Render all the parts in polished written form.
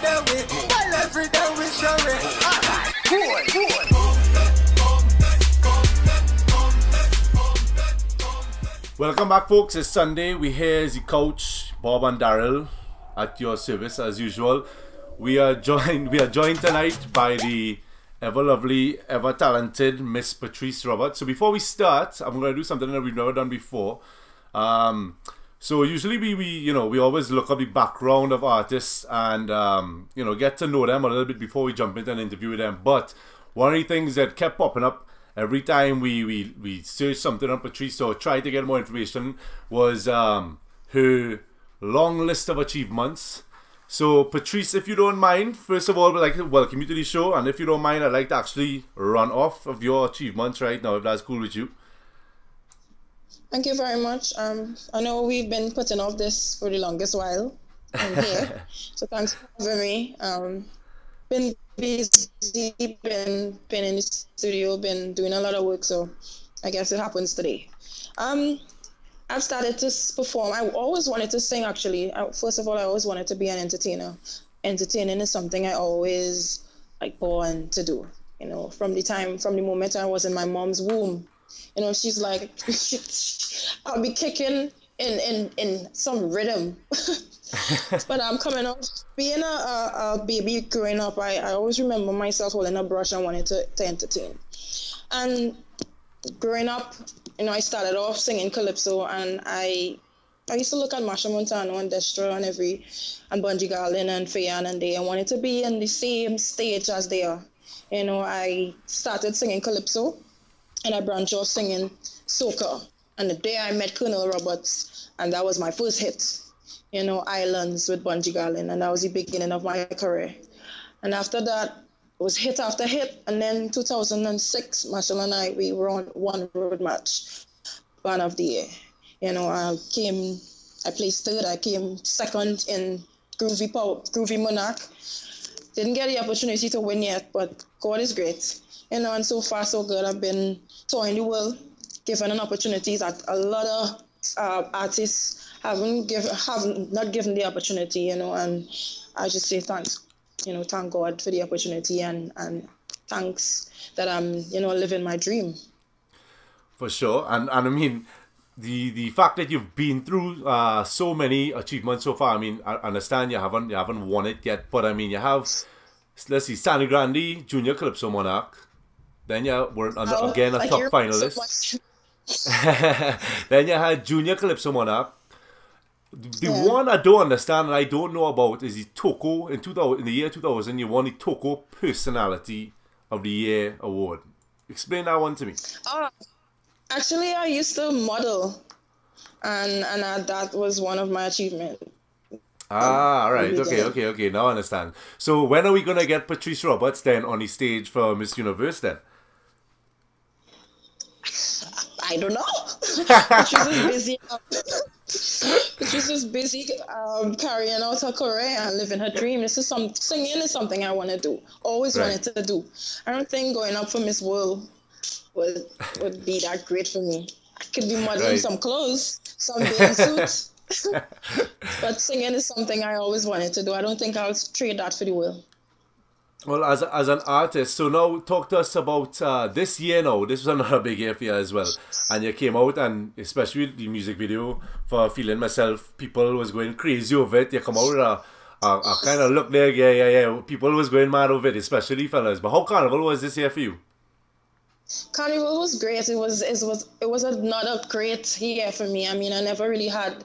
day we, while every day we show it. Alright, good. Welcome back, folks. It's Sunday. We here is the coach Bob and Daryl at your service as usual. We are joined tonight by the ever lovely, ever talented Miss Patrice Roberts. So before we start, I'm going to do something that we've never done before. So usually we always look up the background of artists and get to know them a little bit before we jump into an interview with them. But one of the things that kept popping up every time we search something on Patrice or try to get more information was her long list of achievements. So Patrice, if you don't mind, first of all, we'd like to welcome you to the show, and if you don't mind, I'd like to actually run off of your achievements right now, if that's cool with you. Thank you very much. I know we've been putting off this for the longest while. I'm here, so thanks for having me. Been busy, been in the studio, been doing a lot of work, so I guess it happens today. I've started to perform. I always wanted to sing, actually. First of all, I always wanted to be an entertainer. Entertaining is something I always born to do. From the moment I was in my mom's womb. She's like, I'll be kicking in some rhythm. But I'm coming up, being a baby growing up, I always remember myself holding a brush and wanting to entertain. And growing up, I started off singing calypso, and I used to look at Masha Montano and Destra and Bungie Garlin and Fayan, and they wanted to be on the same stage as they are. I started singing calypso, and I branched off singing soca. And the day I met Colonel Roberts, and that was my first hit, Islands with Bungie Garlin, and that was the beginning of my career. And after that, it was hit after hit, and then 2006, Marshall and I, we won one road match, Band of the Year. I placed third, I came second in Groovy Monarch. Didn't get the opportunity to win yet, but God is great. And so far so good. I've been touring the world, given an opportunities that a lot of artists have not given the opportunity, and I just say thanks. Thank God for the opportunity, and thanks that I'm, living my dream. For sure. And I mean, the fact that you've been through so many achievements so far, I mean, I understand you haven't won it yet, but I mean, you have, let's see, Sani Grande, Junior Calypso Monarch, then you were again a top finalist. Then you had Junior Calypso Monarch. The one I don't understand and I don't know about is the Toko. In the year 2000, you won the Toko Personality of the Year award. Explain that one to me. Actually, I used to model, and that was one of my achievements. All right. Okay. Now I understand. So when are we gonna get Patrice Roberts then on the stage for Miss Universe then? I don't know. She's just busy carrying out her career and living her dream. Singing is something I want to do. Always wanted to do. I don't think going up for Miss World would be that great for me. I could be modeling some clothes, some bathing suits. But singing is something I always wanted to do. I don't think I'll trade that for the world. Well, as an artist, so now talk to us about this year now. This was another big year for you as well. And you came out, and especially the music video for Feeling Myself, people was going crazy over it. You come out with a kind of look there, yeah. People was going mad over it, especially fellas. But how Carnival was this year for you? Carnival was great. It was another great year for me. I mean, I never really had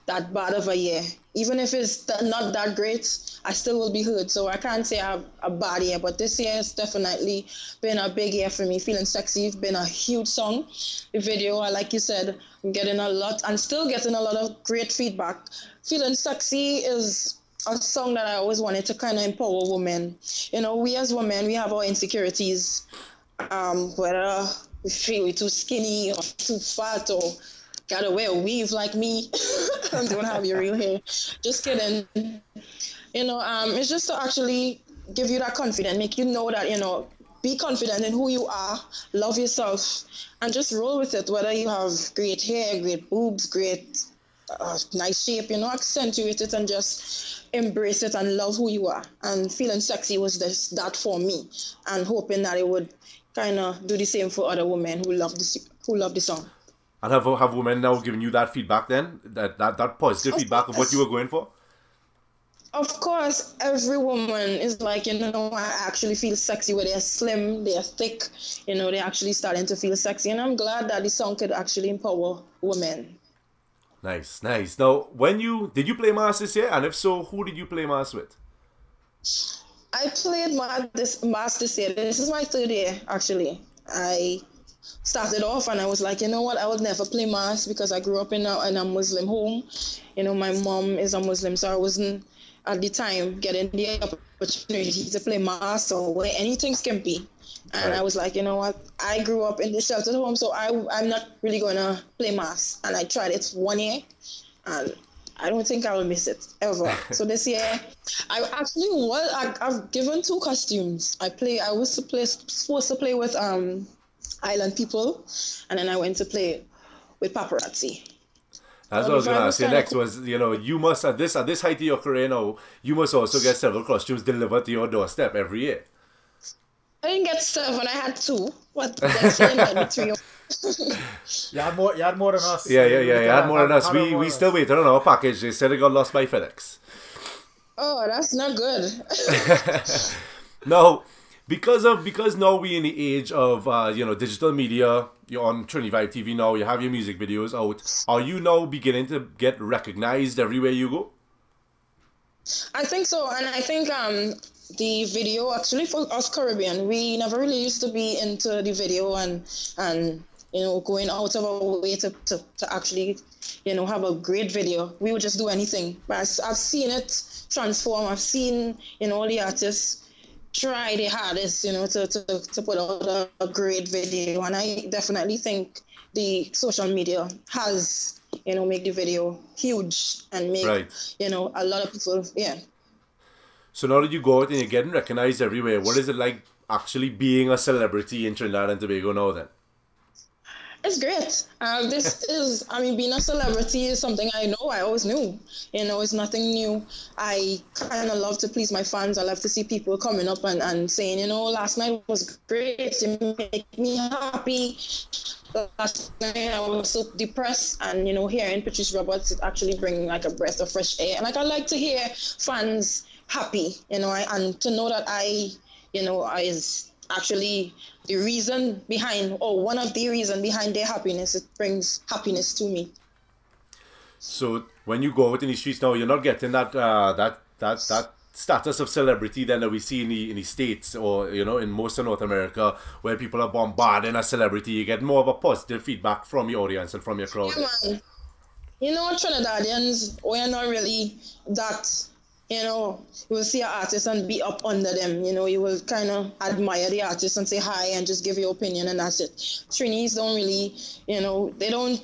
that bad of a year. Even if it's not that great, I still will be hurt. So I can't say I have a bad year, but this year has definitely been a big year for me. Feeling Sexy has been a huge song. The video, like you said, I'm getting a lot and still getting a lot of great feedback. Feeling Sexy is a song that I always wanted to kind of empower women. We as women, we have our insecurities, whether we feel we're too skinny or too fat or gotta wear a weave like me and don't have your real hair. Just kidding. It's just to actually give you that confidence, make you know that, be confident in who you are, love yourself, and just roll with it, whether you have great hair, great boobs, great nice shape, you know, accentuate it and just embrace it and love who you are. And feeling sexy was that for me, and hoping that it would kind of do the same for other women who love the song. And have women now given you that feedback then? That positive feedback of what you were going for? Of course, every woman is like, you know, I actually feel sexy when they're slim, they're thick, you know, they're actually starting to feel sexy. And I'm glad that the song could actually empower women. Nice, nice. Now, did you play mass this year? And if so, who did you play mass with? I played mass this year. This is my third year, actually. I started off and I was like, you know what, I would never play mass because I grew up in a Muslim home. You know, my mom is a Muslim, so I wasn't at the time getting the opportunity to play mass or wear anything skimpy. And right. I was like, you know what, I grew up in this sheltered home, so I'm not really going to play mass. And I tried it 1 year, and I don't think I will miss it ever. So this year, I've given 2 costumes. I was supposed to play with Island People, and then I went to play with Paparazzi. That's what I was going to say next was, you know, you must, at this height of your career now, you must also get several costumes delivered to your doorstep every year. I didn't get 7, I had 2. What? That's in 3. You had more than us. Yeah, you had more than us. We still waited on our package. They said it got lost by FedEx. Oh, that's not good. No, because now we're in the age of digital media. You're on Trinity Vibe TV now. You have your music videos out. Are you now beginning to get recognized everywhere you go? I think so, and I think the video actually for us Caribbean, we never really used to be into the video and you know, going out of our way to actually, you know, have a great video. We would just do anything. But I've seen it transform. I've seen, you know, all the artists try their hardest, you know, to put out a great video. And I definitely think the social media has, you know, make the video huge and make, right, you know, a lot of people, yeah. So now that you go out and you're getting recognized everywhere, what is it like actually being a celebrity in Trinidad and Tobago now then? It's great. Being a celebrity is something I always knew. You know, it's nothing new. I kind of love to please my fans. I love to see people coming up and saying, you know, last night was great. You make me happy. Last night I was so depressed, and, you know, hearing Patrice Roberts, it actually brings like a breath of fresh air. And like, I like to hear fans happy, you know, and to know that is actually the reason behind, or one of the reasons behind their happiness. It brings happiness to me. So when you go out in the streets now, you're not getting that status of celebrity then that we see in the States, or, you know, in most of North America, where people are bombarding a celebrity. You get more of a positive feedback from your audience and from your crowd. Yeah, man. You know, Trinidadians, we're not really that. You know, you will see an artist and be up under them. You know, you will kind of admire the artist and say hi and just give your opinion, and that's it. Trinis don't really, you know, they don't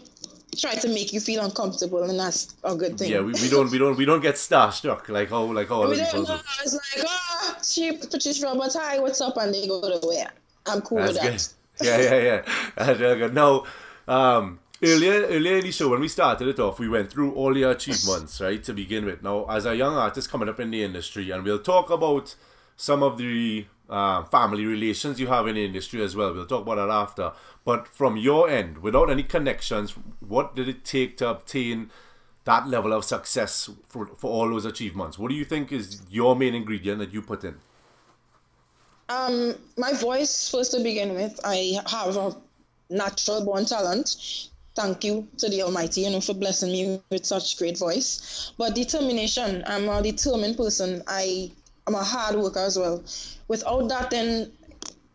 try to make you feel uncomfortable, and that's a good thing. Yeah, we don't get starstruck like how other people do. It's like, Patrice Roberts, hi, what's up? And they go to where? I'm cool with that. Yeah. That's really good. Now, Earlier in the show, when we started it off, we went through all your achievements, right, to begin with. Now, as a young artist coming up in the industry, and we'll talk about some of the family relations you have in the industry as well. We'll talk about that after. But from your end, without any connections, what did it take to obtain that level of success for all those achievements? What do you think is your main ingredient that you put in? My voice, first to begin with. I have a natural born talent. Thank you to the Almighty, you know, for blessing me with such great voice. But determination, I'm a determined person. I'm a hard worker as well. Without that, then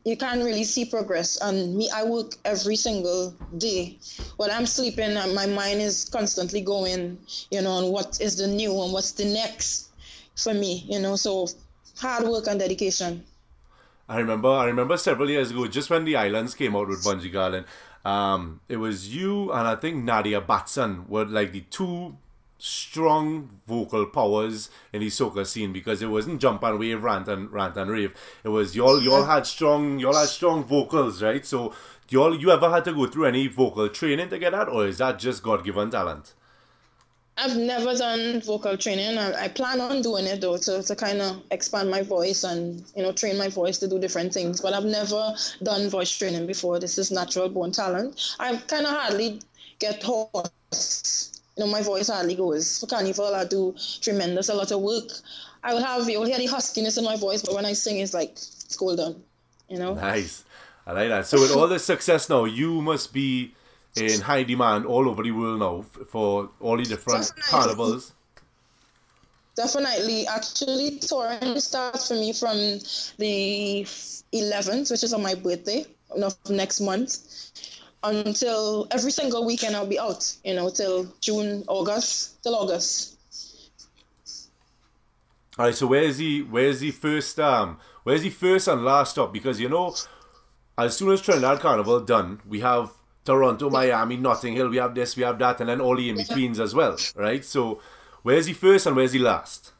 you can't really see progress. And me, I work every single day. When I'm sleeping, my mind is constantly going, you know, on what is the new and what's the next for me, you know. So hard work and dedication. I remember several years ago, just when the Islands came out with Bungee Garland, it was you and I think Nadia Batson were like the 2 strong vocal powers in the soca scene, because it wasn't jump and wave, rant and rave. It was y'all had strong vocals, right? So you ever had to go through any vocal training to get that, or is that just God-given talent? I've never done vocal training. I plan on doing it though to kind of expand my voice and train my voice to do different things. But I've never done voice training before. This is natural born talent. I kind of hardly get hoarse. My voice hardly goes. For carnival, I do a lot of work. You'll hear the huskiness in my voice, but when I sing, it's like it's golden. Nice. I like that. So with all this success now, you must be in high demand all over the world now for all the different carnivals. Definitely. Actually, touring starts for me from the 11th, which is on my birthday of next month, until every single weekend I'll be out, till June, August, till August. All right, so where's the first and last stop? Because as soon as Trinidad Carnival done, we have Toronto, Miami, Notting Hill, we have this, we have that, and then all the in-betweens as well, right? So where's the first and where's the last?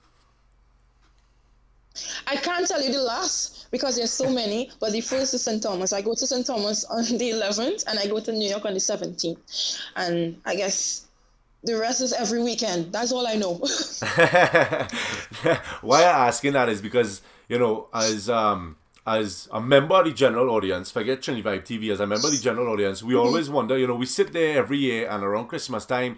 I can't tell you the last because there's so many, but the first is St. Thomas. I go to St. Thomas on the 11th and I go to New York on the 17th. And I guess the rest is every weekend. That's all I know. Why I'm asking that is because, as a member of the general audience, forget Trinity Vibe TV, as a member of the general audience, we always wonder, we sit there every year and around Christmas time,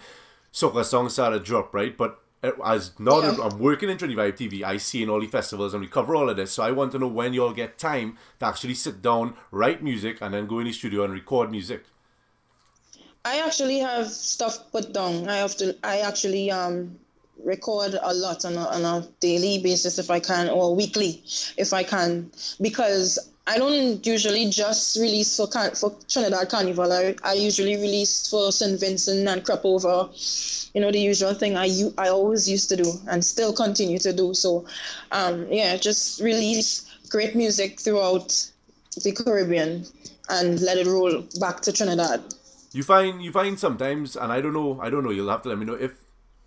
soca songs start to drop, right? But as now that I'm working in Trinity Vibe TV, I see in all the festivals and we cover all of this, so I want to know when you all get time to actually sit down, write music, and then go in the studio and record music. I actually have stuff put down. I actually record a lot on a daily basis if I can, or weekly if I can, because I don't usually just release for Trinidad Carnival. I usually release for St. Vincent and crop over, the usual thing I always used to do and still continue to do. So just release great music throughout the Caribbean and let it roll back to Trinidad. You find sometimes, and I don't know, you'll have to let me know, if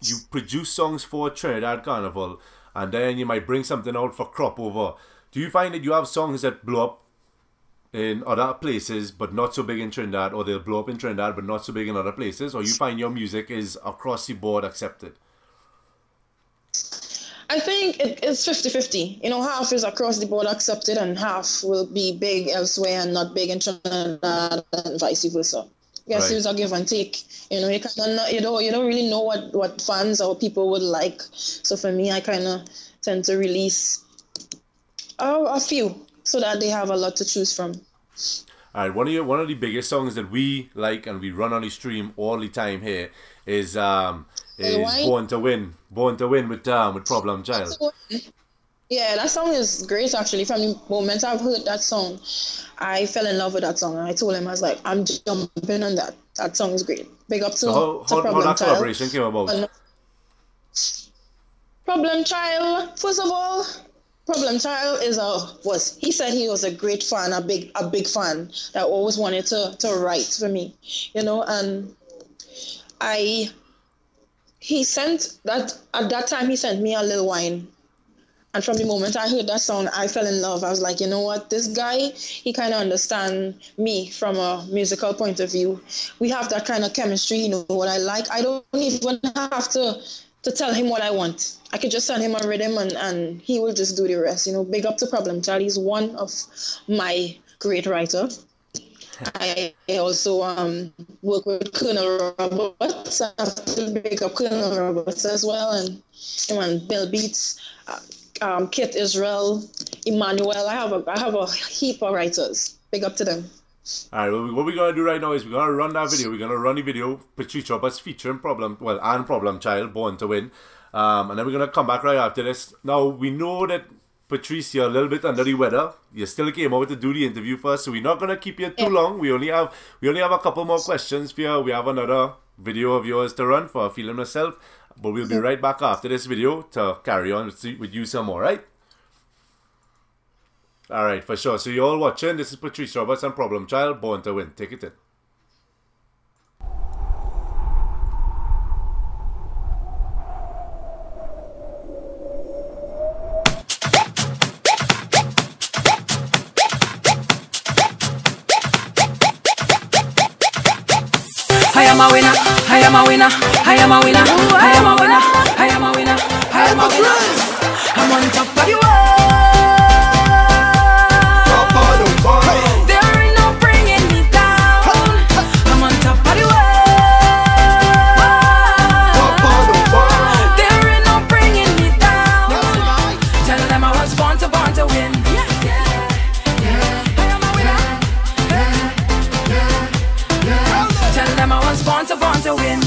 you produce songs for Trinidad Carnival and then you might bring something out for crop over. Do you find that you have songs that blow up in other places but not so big in Trinidad, or they'll blow up in Trinidad but not so big in other places, or you find your music is across the board accepted? I think it's 50-50. Half is across the board accepted and half will be big elsewhere and not big in Trinidad and vice versa. Yes, right. It was a give and take. You don't really know what fans or people would like. So for me, I kind of tend to release a few so that they have a lot to choose from. All right, one of the biggest songs that we like and we run on the stream all the time here is Born to Win with Problem Child. Yeah, that song is great actually. From the moment I've heard that song, I fell in love with that song. And I told him, I was like, I'm jumping on that. That song is great. Big up to Problem Child. How that collaboration came about? Problem Child, first of all, Problem Child he said he was a great fan, a big fan that always wanted to write for me, and he sent that, at that time he sent me a little wine. And from the moment I heard that song, I fell in love. I was like, you know what? This guy, he kind of understands me from a musical point of view. We have that kind of chemistry, what I like. I don't even have to tell him what I want. I could just send him a rhythm and he will just do the rest. Big up to Problem Child. He's one of my great writers. I also work with Colonel Roberts. I have to big up Colonel Roberts as well. And Bill Beats. Kit Israel, Emmanuel. I have a heap of writers. Big up to them. All right, well, what we're gonna do right now is we're gonna run that video. We're gonna run the video, Patrice Roberts featuring Problem Child, Born to Win, and then we're gonna come back right after this. Now we know that Patrice, you're a little bit under the weather. You still came out to do the interview first, so we're not gonna keep you too long. We only have a couple more questions for you. We have another video of yours to run for Feeling Myself. But we'll be right back after this video to carry on with you some more, right? Alright, for sure. So you're all watching. This is Patrice Roberts and Problem Child, Born to Win. Take it in. I am a winner. I am a winner. I am a winner. I am a winner. I am a winner. I am a winner. I'm on top of the world. There ain't no bringing me down. I'm on top of the world. There ain't no bringing me down. Tell them I was born to win. I am a winner. Tell them I was born to win.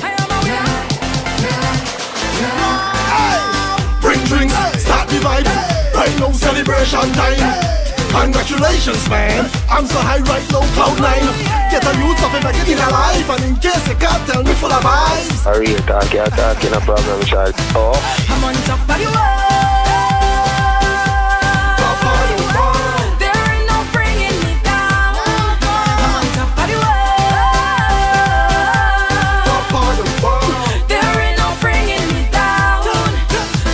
I am a winner. Bring drinks, start the vibe. Right now celebration time. Congratulations, man. I'm so high right now, cloud nine. Get a youth of it, make it in a life. And in case you can't tell me full of vibes. I real talk, you're talking no problem, child. Oh. I'm on top of the world. There ain't no bringing me down. I'm on top of the world. There ain't no bringing me down.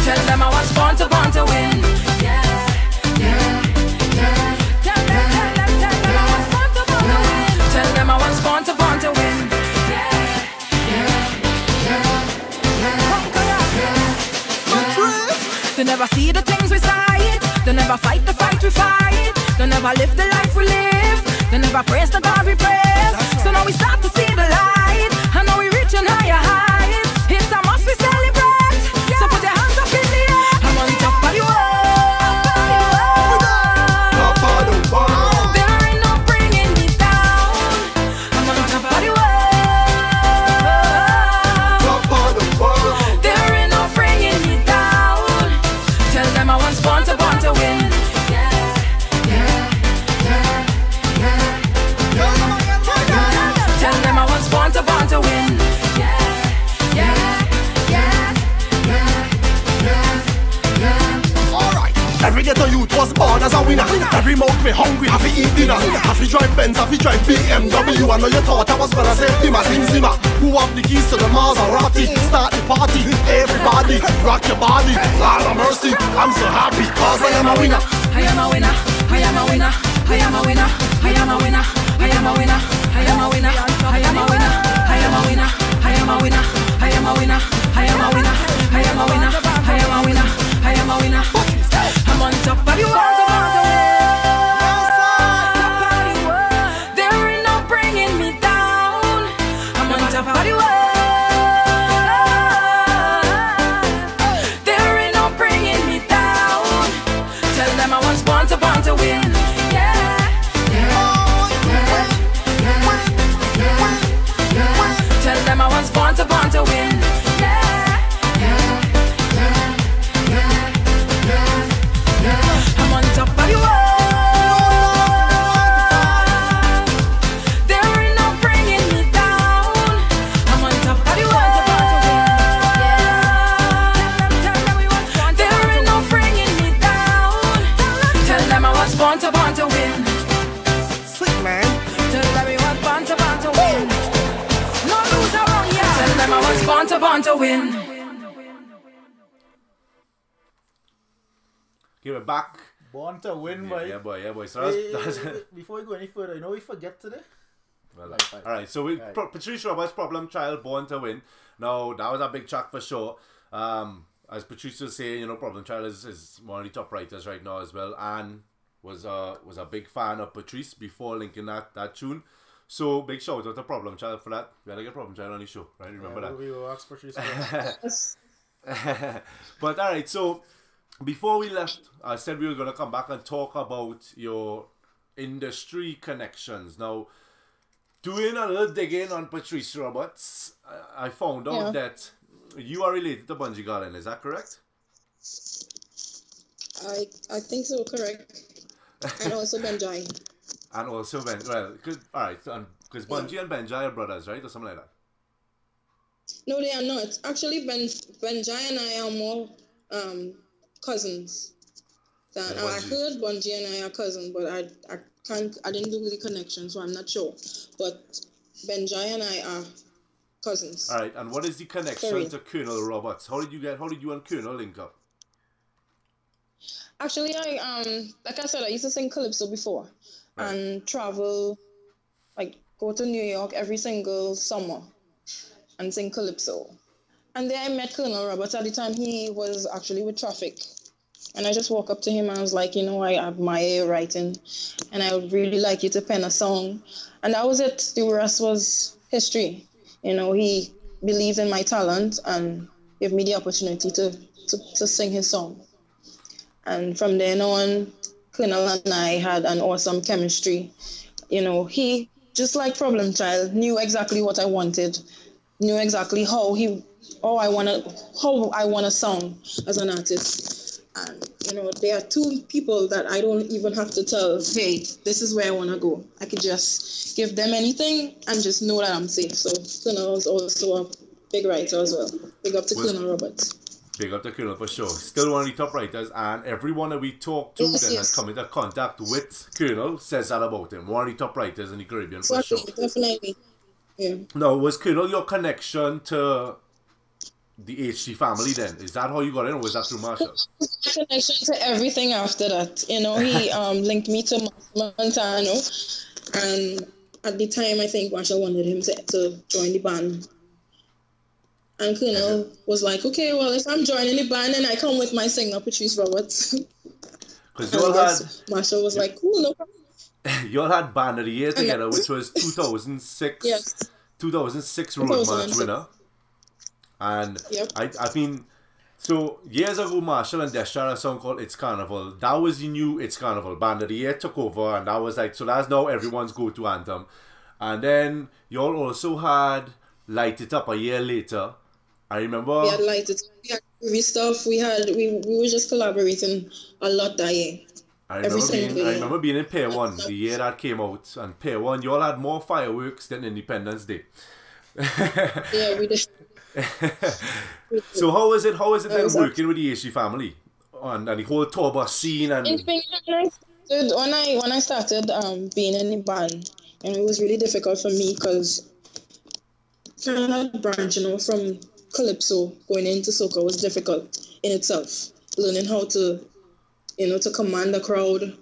Tell them I was born to win. Tell them I was born to win. They never see the things we sight. They never fight the fight we fight. They never live the life we live. They never praise the God we praise. So now we start to see the light. And now we reaching higher heights. It's a must we celebrate. So put your hands up in the air. I'm on top of the world. There ain't no bringing me down. I'm on top of the world. There ain't no bringing me down. Tell them I was born to win. Tell them I was born to win. Alright. Every ghetto youth was born as a winner. Every mouth me hungry, have to eat dinner. Have to drive Benz, have to drive BMW. I know you thought I was gonna say Zima. Who have the keys to the Maserati? Start the party, everybody, rock your body. Lord of mercy, I'm so happy cause I am a winner. I am a winner. I am a winner. I am a winner. I am a winner. I am a winner. I am a winner. I am a winner. I am a winner. I am a winner. I am a winner. I am a winner. I am a winner. I am a winner. I am a winner. I'm on top of the world. There ain't no bringing me down. I'm on top of the world. There ain't no bringing me down. Tell them I was born to win. Tell them I was born to win. I'm on top of the world. There ain't no bringing me down. I'm on top of the world. There ain't no bringing me down. Tell them I was born to win. Slick man. Tell them I was born to win. No loser wrong, yeah. Tell them I was born to win. Give it back. Born to win, boy. Yeah, boy. So that's Before we go any further, you know we forget today? well, Right. all right. So Right. Patrice Roberts, Problem Child, Born to Win. Now that was a big track for sure. As Patrice was saying, you know, Problem Child is one of the top writers right now as well, and was a big fan of Patrice before linking that tune. So big shout out to Problem Child for that. We had to get Problem Child on the show, right? Remember that. We will ask Patrice. But all right, so before we left, I said we were going to come back and talk about your industry connections. Now, doing a little digging on Patrice Roberts, I found out that you are related to Bungie Garlin. Is that correct? I think so, correct. And also Benjai. And also because Bungie and Benjai are brothers, right, or something like that. No, they are not. Actually, Benjai and I are more cousins. I heard Bungie and I are cousins, but I didn't do the connection, so I'm not sure. But Benjai and I are cousins. All right, and what is the connection to Colonel Roberts? How did you and Colonel link up? Actually, like I said, I used to sing calypso before and travel, like go to New York every single summer and sing calypso. And there I met Colonel Roberts. At the time, he was actually with Traffic. And I just walked up to him and I was like, I admire your writing and I would really like you to pen a song. And that was it. The rest was history. He believed in my talent and gave me the opportunity to sing his song. And from then on, Colonel and I had an awesome chemistry. He, just like Problem Child, knew exactly what I wanted, knew exactly how I want to sound as an artist. And, there are two people that I don't even have to tell, hey, this is where I want to go. I could just give them anything and just know that I'm safe. So Colonel was also a big writer as well. Big up to Colonel Roberts. Big up to Colonel for sure. Still one of the top writers, and everyone that we talk to has come into contact with Colonel says that about him. One of the top writers in the Caribbean for sure. Definitely. Yeah. Now, was Colonel your connection to the HG family then? Is that how you got in, or was that through Marshall? Connection to everything after that. He linked me to Montano, and at the time I think Marshall wanted him to join the band. And Colonel was like, okay, well, if I'm joining the band, then I come with my singer, Patrice Roberts. Because Marshall was like, cool, no problem. You all had Band of the Year together, which was 2006. Yes. 2006 Road March winner. And I mean, so years ago, Marshall and Desha had a song called It's Carnival. That was the new It's Carnival. Band of the Year took over, and that was like, so that's now everyone's go-to anthem. And then you all also had Light It Up a year later. I remember we had Light It Up, we had movie stuff. We were just collaborating a lot that year. I remember being in Pair 1 the year that came out, and Pair 1, you all had more fireworks than Independence Day. Yeah, we did. So how is it then working with the HG family and the whole tour bus scene? And when I started being in the band, and it was really difficult for me because kind of branching from calypso going into soca was difficult in itself. Learning how to to command the crowd.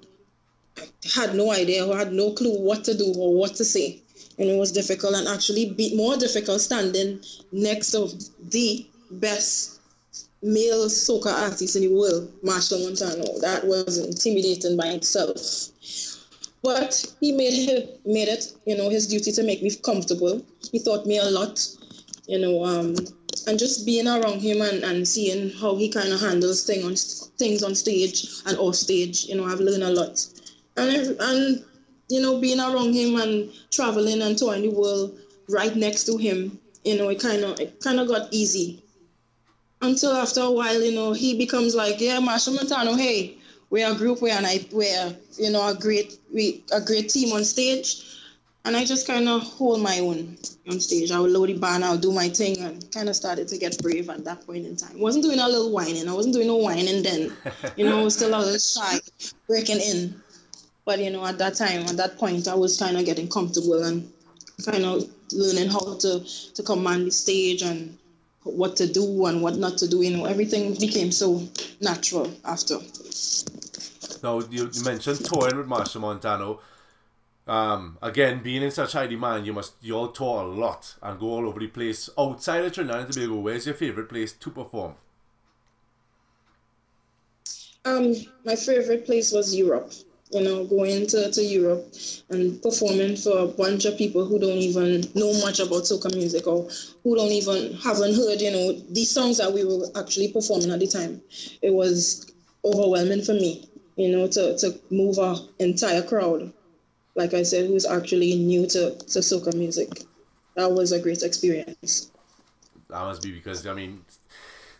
I had no idea, I had no clue what to do or what to say. And it was difficult, and actually more difficult standing next to the best male soca artist in the world, Marshall Montano. That was intimidating by itself. But he made it, his duty to make me comfortable. He taught me a lot, and just being around him and seeing how he kind of handles things on stage and off stage, I've learned a lot. And being around him and traveling and touring the world right next to him, it kind of got easy. Until after a while, he becomes like, yeah, Marshall Montano, hey, we're a group, we're a great team on stage. And I just kind of hold my own on stage. I would load the band, I'll do my thing, and kind of started to get brave at that point in time. Wasn't doing a little whining. I wasn't doing no whining then. I was still a little shy, breaking in. But, at that point, I was kind of getting comfortable and kind of learning how to command the stage and what to do and what not to do. Everything became so natural after. Now, you mentioned touring with Marshall Montano. Again, being in such high demand, you all tour a lot and go all over the place. Outside of Trinidad and Tobago, where's your favorite place to perform? My favorite place was Europe. Going to Europe and performing for a bunch of people who don't even know much about soca music or who haven't heard, these songs that we were actually performing at the time. It was overwhelming for me, to move our entire crowd, like I said, who's actually new to soca music. That was a great experience. That must be because,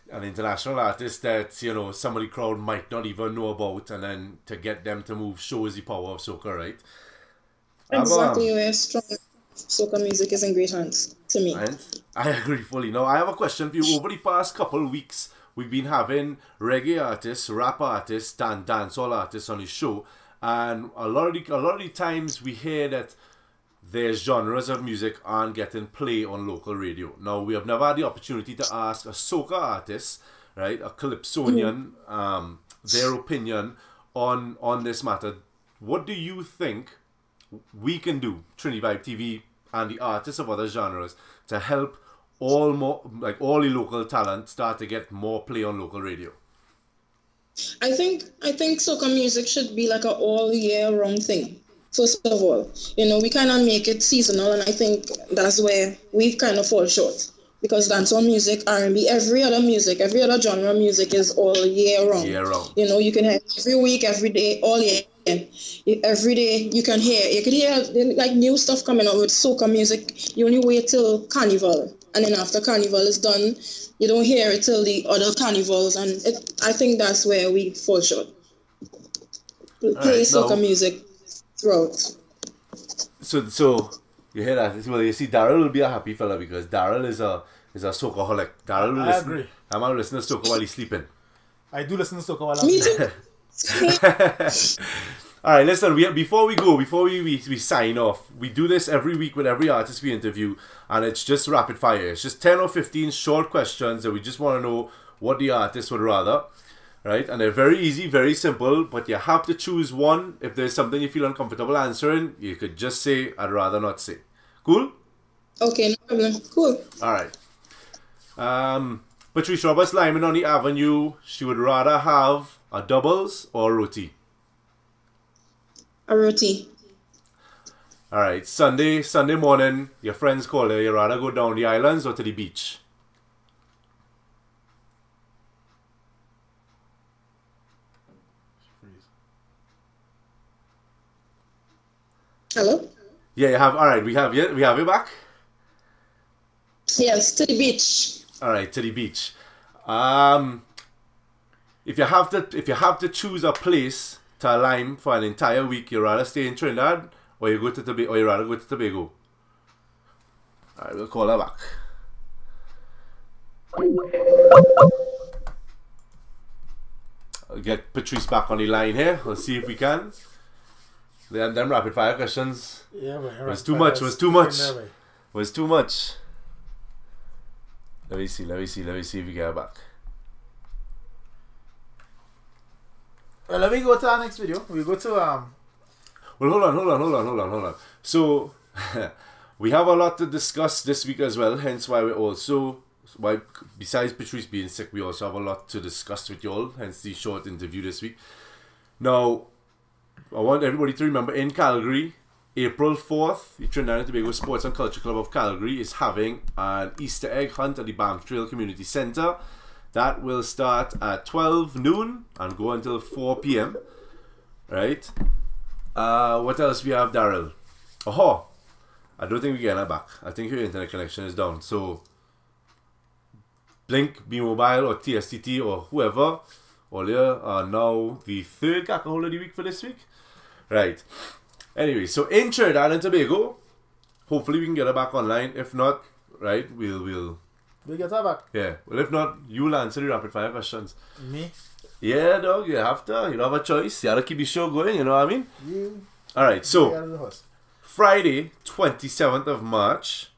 an international artist that, some of the crowd might not even know about, and then to get them to move shows the power of soca, right? Exactly, where strong soca music is in great hands, to me. And I agree fully. Now, I have a question for you. Over the past couple of weeks, we've been having reggae artists, rap artists, and dancehall artists on the show, and a lot of the times we hear that their genres of music aren't getting play on local radio. Now, we have never had the opportunity to ask a soca artist, right, a calypsonian, their opinion on this matter. What do you think we can do, Trini Vibe TV, and the artists of other genres to help all the local talent start to get more play on local radio? I think soca music should be like a all year round thing. First of all, we kind of make it seasonal, and I think that's where we kind of fall short. Because dancehall music, R&B, every other genre of music is all year round. Year round. You can hear every week, every day, all year. Every day you could hear like new stuff coming out with soca music. You only wait till Carnival, and then after Carnival is done, you don't hear it till the other carnivals, and I think that's where we fall short. Play soca music throughout. So you hear that? Well, you see, Daryl will be a happy fella because Daryl is a soca-holic. Daryl will listen. Agree. I'm gonna listen to soca while he's sleeping. I do listen to soca while I'm Me sleeping. too. All right, listen. Before we sign off, we do this every week with every artist we interview, and it's just rapid fire. It's just 10 or 15 short questions that we just want to know what the artist would rather, right? And they're very easy, very simple, but you have to choose one. If there's something you feel uncomfortable answering, you could just say, "I'd rather not say." Cool? Okay, no problem. Cool. All right. Patrice Roberts Lyman on the Avenue. She would rather have a doubles or a roti. A roti. All right. Sunday morning, your friends call you. You rather go down the islands or to the beach? Hello? Yeah, you have. All right, we have you back. Yes, to the beach. All right, to the beach. If you have to choose a place to align for an entire week, you rather stay in Trinidad or you rather go to Tobago. All right, we'll call her back. I'll get Patrice back on the line here. We'll see if we can. Them rapid fire questions. Yeah, but Was too much. Was too much. Was too much. Let me see if we get her back. Well, let me go to our next video. We go to Well, hold on. So we have a lot to discuss this week as well. Hence why besides Patrice being sick, we also have a lot to discuss with y'all. Hence the short interview this week. Now, I want everybody to remember, in Calgary, April 4th, the Trinidad and Tobago Sports and Culture Club of Calgary is having an Easter egg hunt at the Banff Trail Community Centre. That will start at 12 noon and go until 4 p.m. Right? What else we have, Daryl? Oh, I don't think we're getting her back. I think your internet connection is down. So, Blink, B-Mobile, or TSTT, or whoever, all you are now the third cackle of the week for this week. Right. Anyway, so in Trinidad and Tobago, hopefully we can get her back online. If not, right, we'll get her back. Yeah. Well, if not, you'll answer the rapid fire questions. Me? Yeah, dog. You have to. You don't have a choice. You have to keep the show going. You know what I mean? Yeah. All right. So Friday, 27th of March,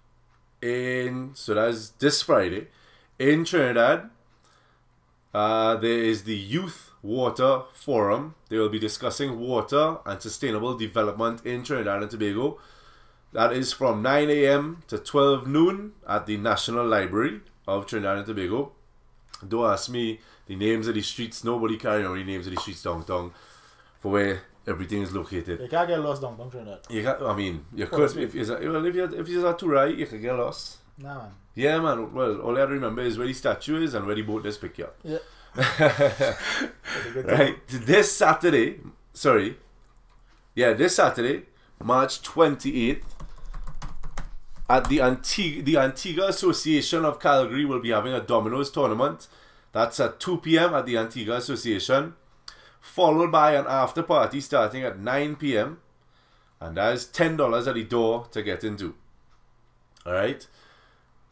so that's this Friday in Trinidad. There is the Youth Water Forum. They will be discussing water and sustainable development in Trinidad and Tobago. That is from 9 a.m. to 12 noon at the National Library of Trinidad and Tobago. Don't ask me the names of the streets. Nobody can remember the names of the streets downtown for where everything is located. You can't get lost downtown Trinidad. You could. If you're a tour, you can get lost. Nah, man. Yeah, man. Well, all you have to remember is where the statue is and where the boat is pick you up. Yeah. Right. This Saturday, March 28th, at the Antigua Association of Calgary will be having a Dominoes tournament. That's at 2 p.m. at the Antigua Association, followed by an after party starting at 9 p.m. and that is $10 at the door to get into. Alright,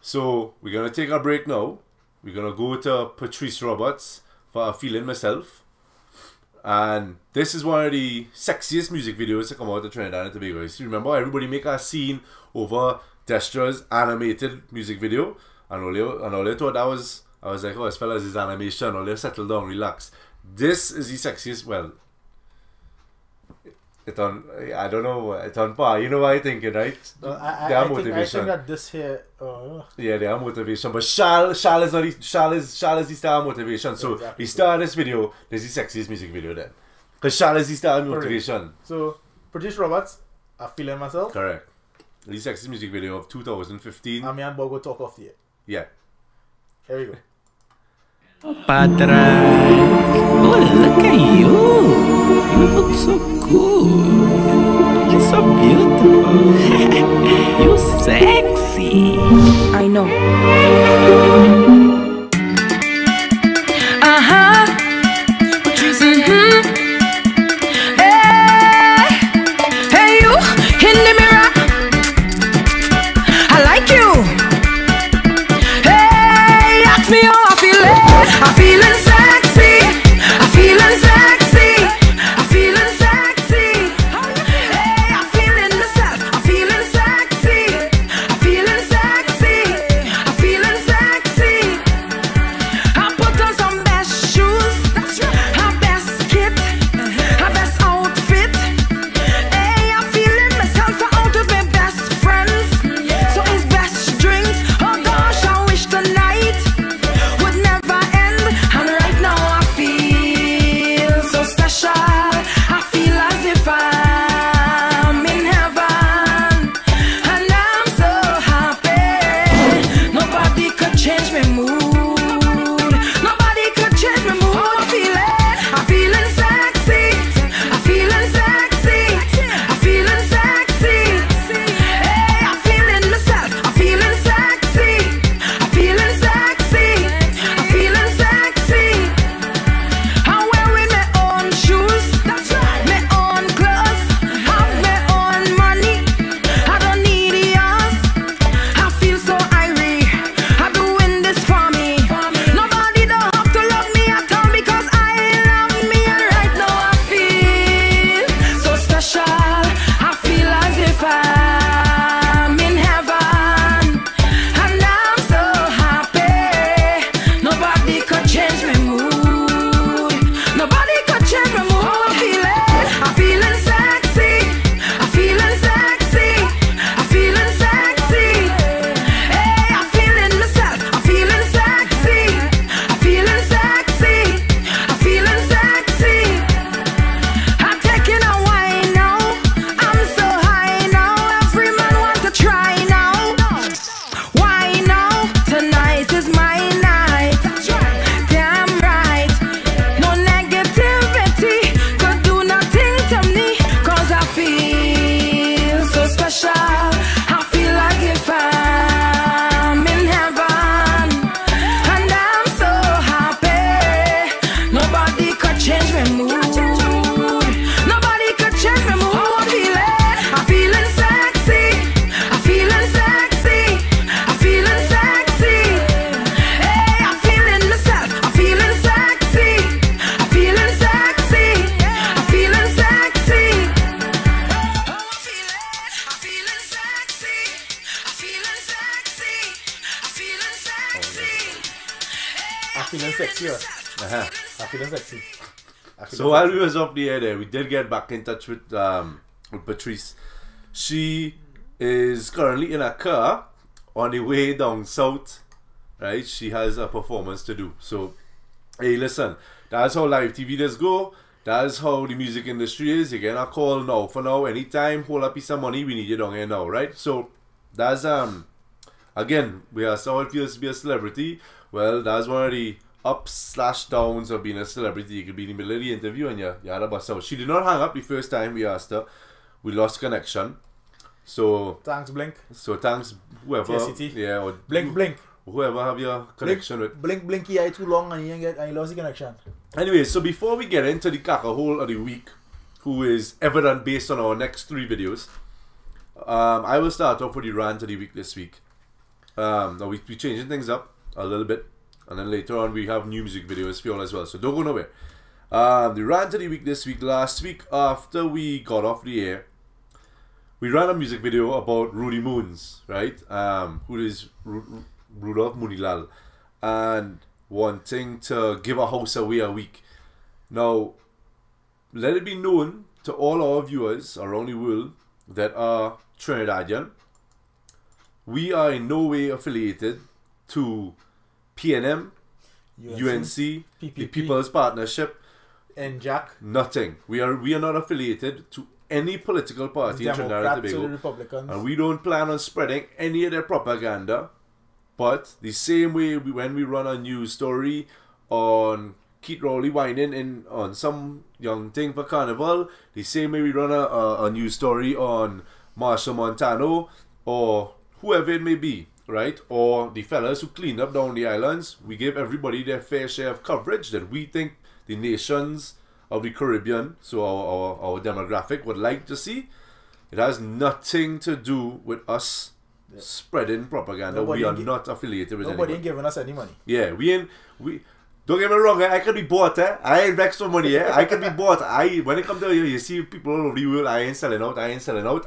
so we're going to take a break now. We're going to go to Patrice Roberts for a Feeling Myself. And this is one of the sexiest music videos to come out of Trinidad and Tobago. You remember, everybody make a scene over Destra's animated music video. And all I thought that was, I was like, oh, as far as his animation, all they settle down, relax. This is the sexiest, well, I don't know, it's on par. You know what I'm thinking, right? I think that this here. Yeah, they are motivation. But Shal is the star of motivation. So Exactly. the star of this video, this is the sexiest music video then. Because Shal is the star of motivation. So, Patrice Roberts, I Feeling Myself. Correct. The sexiest music video of 2015. And me and Bob will talk off the air. Yeah. Here we go. Patrice, oh look at you. You look so good. You're so beautiful. You're sexy. I know. Hey, you in the mirror. I like you. Hey, ask me how I feel. I'm feeling sexy. I'm feeling sexy. I'm feeling sexy. Hey, I'm feeling myself. I'm feeling sexy. I'm feeling sexy. I'm feeling sexy. I put on some best shoes. Her best kit. Her best outfit. Hey, I'm feeling myself out with my best friends. So it's best drinks. Oh gosh, I wish tonight would never end. And right now I feel so special. I feel as if I'm in heaven. And I'm so happy. Nobody could change my mood. Nobody could change my mood. I'm feeling sexy. I'm feeling sexy. I'm feeling sexy. Hey, I'm feeling myself. I'm feeling sexy. I'm feeling sexy. I'm feeling sexy. I'm wearing my own shoes, my own clothes, have my own money. I don't need yours. I feel so irie. I'm doing this for me. Nobody don't have to love me at all because I love me. And right now I feel so special. I feel as if I'm in heaven. And I'm so happy. Nobody could change my mood. Nobody could change my mood. I'm feeling sexy. I'm feeling sexy. I'm feeling sexy. Hey, I'm feeling myself. I'm feeling sexy. I'm feeling sexy. I'm feeling sexy. I'm taking a wine now. I'm so high now. Every man want to try now. Why now? Tonight is my night. Damn right. No negativity could do nothing to me. Cause I feel so special. I feel like if I'm in heaven. And I'm so happy. Nobody could change my mood. Nobody could change my mood. I'm feeling sexy. I'm feeling sexy. I'm feeling sexy. Hey, I'm feeling myself. I'm feeling sexy. I'm feeling sexy. I'm feeling sexy. I'm feeling sexy. I'm feeling sexy. I'm feeling sexy. I Feeling Sexy. Uh-huh. I Feeling Sexy. So while we was up the air there, we did get back in touch with Patrice. She is currently in a car on the way down south, right? She has a performance to do. So, hey, listen, that's how live TV does go. That's how the music industry is. You get a call now. For now, anytime, hold a piece of money, we need you down here now, right? So, that's, again, we are how it feels to be a celebrity. Well, that's one of the ups/downs of being a celebrity. You could be in the middle of the interview and you had a bust out. She did not hang up the first time we asked her. We lost connection. So Thanks, Blink. thanks whoever. TSCT. Yeah, or Blink. whoever have your connection with. Blink EI too long and you lost the connection. Anyway, so before we get into the caca-hole of the week, who is evident based on our next 3 videos, I will start off with the rant of the week this week. Now we're changing things up a little bit, and then later on we have new music videos for you all as well, so don't go nowhere. The rant of the week this week, last week after we got off the air, we ran a music video about Rudy Moons, right? Who is Rudolph Munilal, and wanting to give a house away a week. Now, let it be known to all our viewers around the world that are Trinidadian, we are in no way affiliated to PNM, UNC, the PPP, People's Partnership, and Jack. nothing. We are not affiliated to any political party in Trinidad and Democrats or the Tobago, Republicans. and we don't plan on spreading any of their propaganda. But the same way when we run a news story on Keith Rowley whining on some young thing for Carnival, the same way we run a news story on Marshall Montano or whoever it may be, right? Or the fellas who clean up down the islands, we give everybody their fair share of coverage that we think the nations of the Caribbean, so our demographic, would like to see. It has nothing to do with us spreading propaganda. We are not affiliated with nobody anyone. ain't giving us any money. Yeah, we don't get me wrong, I could be bought, I ain't vexed for money, I could be bought. When it comes to you see people all over the world, I ain't selling out.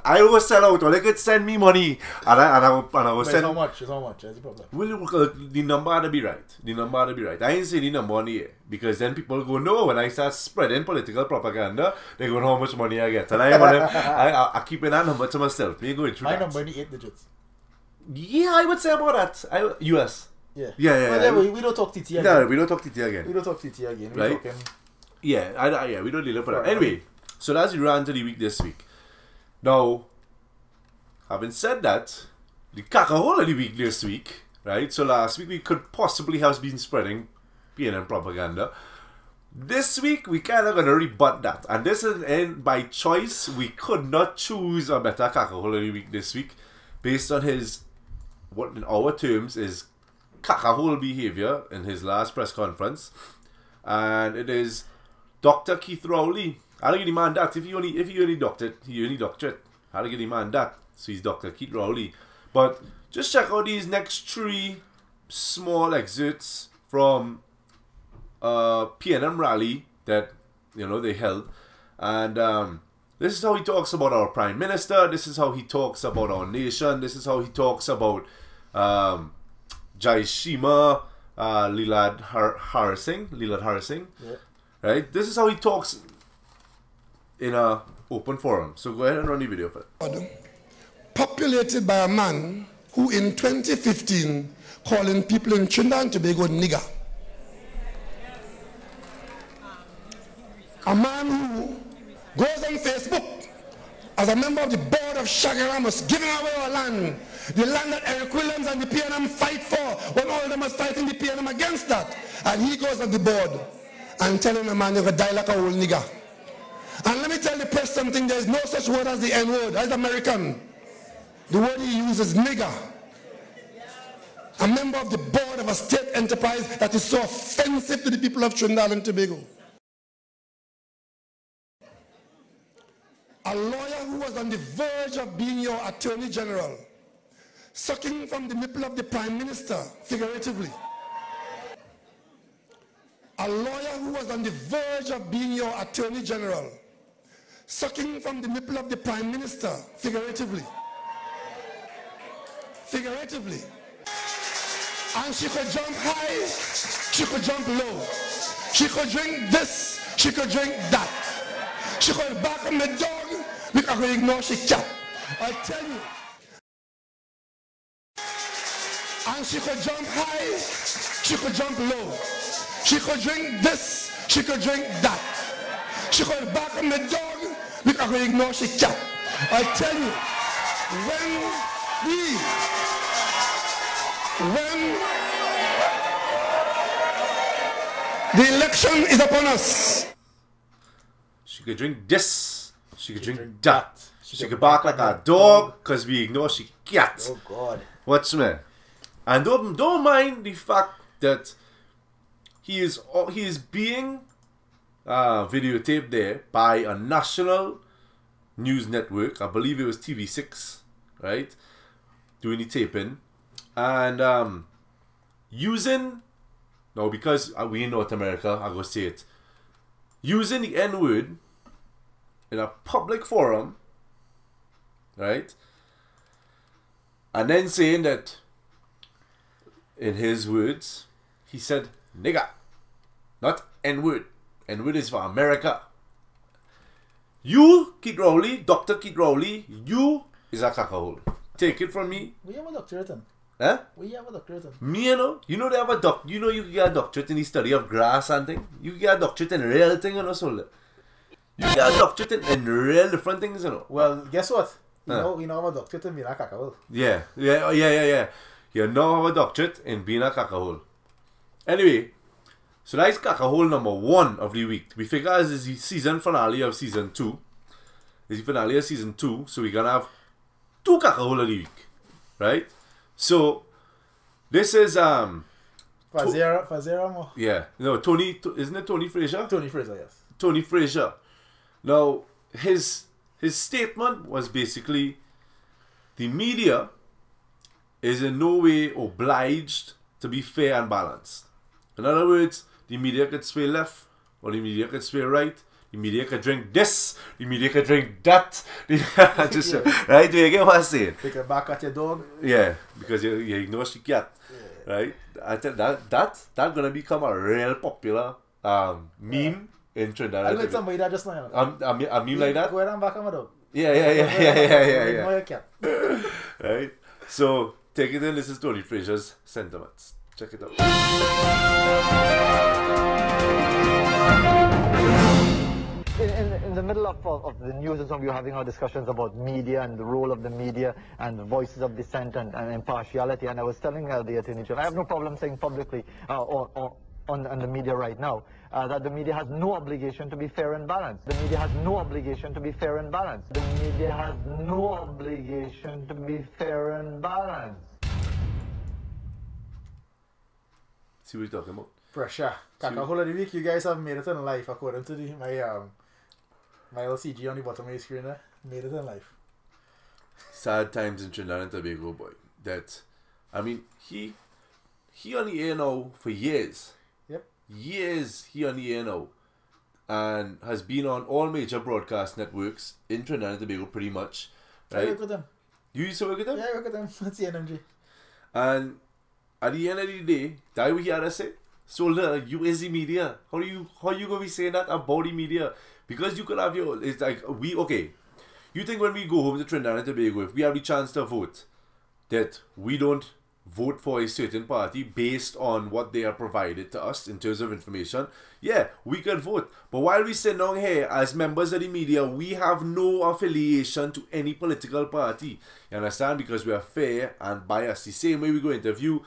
I will sell out, or they could send me money, and I will send. How much? That's the problem. Well, the number had to be right. I ain't saying the number on the air, because then people go, no, when I start spreading political propaganda, they go, how much money I get. And I keep that number to myself. Me going through My that. number is 8 digits. Yeah, I would say about that. US. Yeah. Yeah. Well, we don't talk TT again. No, we don't talk TT again. We don't talk TT again. We Right. talking. Yeah, we don't deal with that. Anyway, so that's the rant of the week this week. Now, having said that, the cackahole of the week this week, right? So last week we could possibly have been spreading PNM propaganda. This week we kind of gonna rebut that, and this is by choice. We could not choose a better cackahole of the week this week, based on his, what in our terms is cackahole behavior in his last press conference, and it is Dr. Keith Rowley. I'll give the man that. If he only doctored, he only doctorate. I'll give the man that. So he's Dr. Keith Rowley. But just check out these next 3 small excerpts from PNM rally that they held, and this is how he talks about our Prime Minister. This is how he talks about our nation. This is how he talks about Jai Shima, Lilad Harrising. Yeah. Right? This is how he talks in a open forum. So go ahead and run the video for it. Populated by a man who in 2015 calling people in Trinidad and Tobago nigger. A man who goes on Facebook as a member of the board of Shagaramus, giving away our land, the land that Eric Williams and the PNM fight for, when all of them are fighting the PNM against that. And he goes on the board and telling a man, you're going to die like a old nigger. And let me tell the press something, there's no such word as the N-word. As American, the word he uses is nigger. A member of the board of a state enterprise that is so offensive to the people of Trinidad and Tobago. A lawyer who was on the verge of being your attorney general, sucking from the nipple of the prime minister, figuratively. A lawyer who was on the verge of being your attorney general, sucking from the nipple of the prime minister, figuratively. Figuratively. And she could jump high, she could jump low. She could drink this, she could drink that. She could back on the dog, we can ignore she cat. I tell you. And she could jump high, she could jump low. She could drink this, she could drink that. She could back on the dog, we can ignore she cat. I tell you, when the election is upon us, she could drink this, she could drink that. She could bark like a dog because we ignore she cat. Oh God. Watch me. And don't mind the fact that he is being videotaped there by a national news network. I believe it was TV6, right? Doing the taping. And using, now because we in North America, I go say it, using the N-word in a public forum, right? And then saying that, in his words, he said nigger, not N-word. N-word is for America. You, Keith Rowley, Dr. Keith Rowley, you is a cacahole. Take it from me. We have a doctorate in. Eh? We have a doctorate in. Me, you know they have a you know you can get a doctorate in the study of grass and thing. You can get a doctorate in real thing, you know, so you can get a doctorate in real different things, you know. Well, guess what? You know have a doctorate in being a cacahole. Yeah. You now have a doctorate in being a cacahole. Anyway, so that's cacahole number 1 of the week. We figure as is the season finale of season 2. It's the finale of season 2, so we're gonna have 2 cacahole of the week. Right? So this is Fazera more. yeah, no, Tony, isn't it Tony Fraser? Tony Fraser, yes. Tony Fraser. Now his statement was basically the media is in no way obliged to be fair and balanced. In other words, the media could sway left or the media could sway right. The media could drink this, the media could drink that. Just, right? Do you get what I'm saying? Take it back at your dog. Yeah, because you ignore the cat. Yeah. Right? I think that's gonna become a real popular meme in Trinidad. I like somebody that just now. A meme like that? Go ahead and back on my dog. Yeah. Ignore your cat. Right? So take it in, this is Tony Fraser's sentiments. Check it out. In the middle of the news and so on, we were having our discussions about media and the role of the media and the voices of dissent and impartiality. And I was telling the Attorney General, I have no problem saying publicly on the media right now that the media has no obligation to be fair and balanced. The media has no obligation to be fair and balanced. The media has no obligation to be fair and balanced. See what you're talking about? Pressure. Cacahole of the week, you guys have made it in life according to my LCG on the bottom of the screen there. Made it in life. Sad times in Trinidad and Tobago, boy. That, I mean, he on the air now for years. Yep. Years he on the air now. And has been on all major broadcast networks in Trinidad and Tobago pretty much. Right? I work with them. You used to work with them? Yeah, I work with them. That's the NMG. And at the end of the day, that what he had to say. So you is the media. How you gonna be saying that about the media? Because you could have your, it's like okay. You think when we go home to Trinidad and Tobago, if we have the chance to vote, that we don't vote for a certain party based on what they have provided to us in terms of information? Yeah, we could vote. But while we sit down here as members of the media, we have no affiliation to any political party. You understand? Because we are fair and biased. The same way we go interview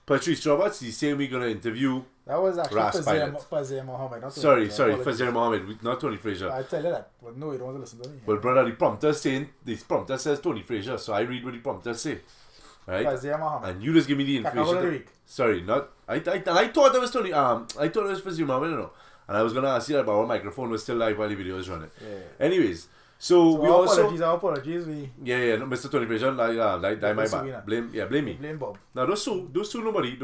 Patrice Roberts, the same way we're going to interview that was actually Fazir Mohammed. Sorry, Fazir Mohammed, not Tony Fraser. I tell you that, but no, you don't want to listen to me. Well, brother, the prompter says Tony Fraser, so I read what the prompter say. Right? Fazir Mohammed. And you just give me the information. Sorry, not. I thought it was Tony. I thought it was Fazir Mohammed, no. And I was gonna ask you that, but our microphone was still live while the video was running. Yeah. Anyways. So we our also apologies. Yeah, no, Mr. Tony Fraser, like my bad. Blame me. Blame Bob. Now don't sue nobody.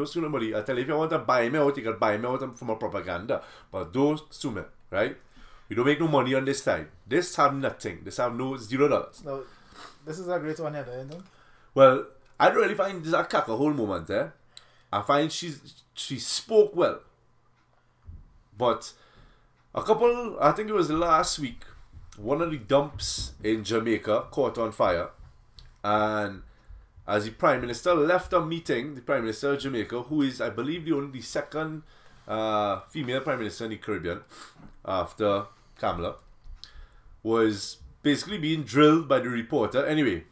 I tell you, if you want to buy me out, you can buy me out from a propaganda. But don't sue me, right? We don't make no money on this time. This have nothing. This have no $0. No, this is a great one here, don't you think? Well, I don't really find this a cacahole moment, eh? I find she spoke well. But I think it was last week, one of the dumps in Jamaica caught on fire, and as the Prime Minister left a meeting, the Prime Minister of Jamaica, who is, I believe, the second female Prime Minister in the Caribbean after Kamala, was basically being drilled by the reporter. Anyway,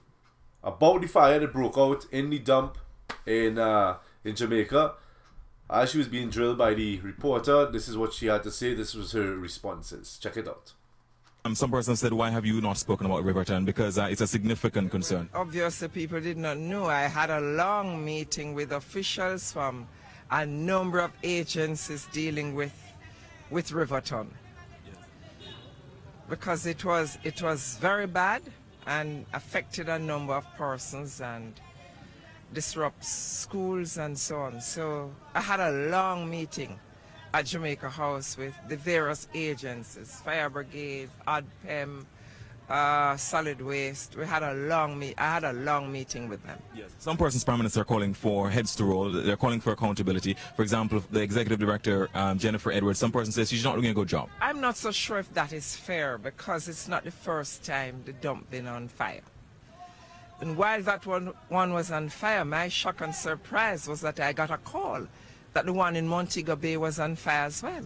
about the fire that broke out in the dump in Jamaica, as she was being drilled by the reporter, this is what she had to say. This was her responses. Check it out. Some person said, why have you not spoken about Riverton? Because it's a significant concern. Obviously, people did not know. I had a long meeting with officials from a number of agencies dealing with Riverton. Because it was very bad and affected a number of persons and disrupts schools and so on. So I had a long meeting at Jamaica House with the various agencies, Fire Brigade, ADPEM, solid waste. We had a long I had a long meeting with them. Yes. Some persons, Prime Minister, are calling for heads to roll. They're calling for accountability. For example, the Executive Director, Jennifer Edwards, some person says she's not doing a good job. I'm not so sure if that is fair because it's not the first time the dump been on fire. And while that one was on fire, my shock and surprise was that I got a call that the one in Montego Bay was on fire as well.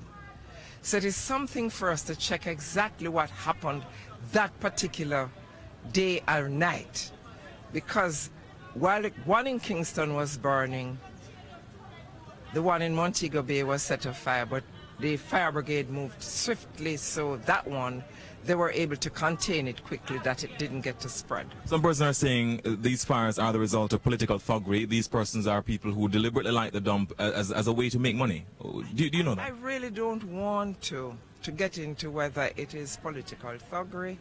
So it is something for us to check exactly what happened that particular day or night. Because while the one in Kingston was burning, the one in Montego Bay was set afire, but the fire brigade moved swiftly, so that one, they were able to contain it quickly, that it didn't get to spread. Some persons are saying these fires are the result of political thuggery. These persons are people who deliberately light the dump as a way to make money. Do you know that? I really don't want to get into whether it is political thuggery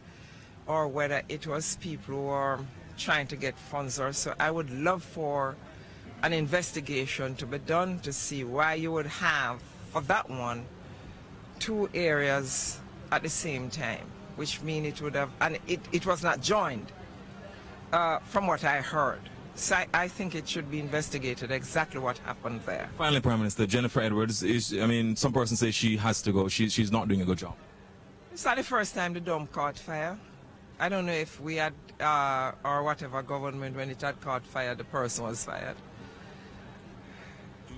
or whether it was people who are trying to get funds or so. I would love for an investigation to be done to see why you would have, for that one, two areas at the same time, which means it would have, and it was not joined, from what I heard. So I think it should be investigated exactly what happened there. Finally, Prime Minister, Jennifer Edwards, some persons say she has to go. She's not doing a good job. It's not the first time the dump caught fire. I don't know if we had, or whatever government, when it had caught fire, the person was fired.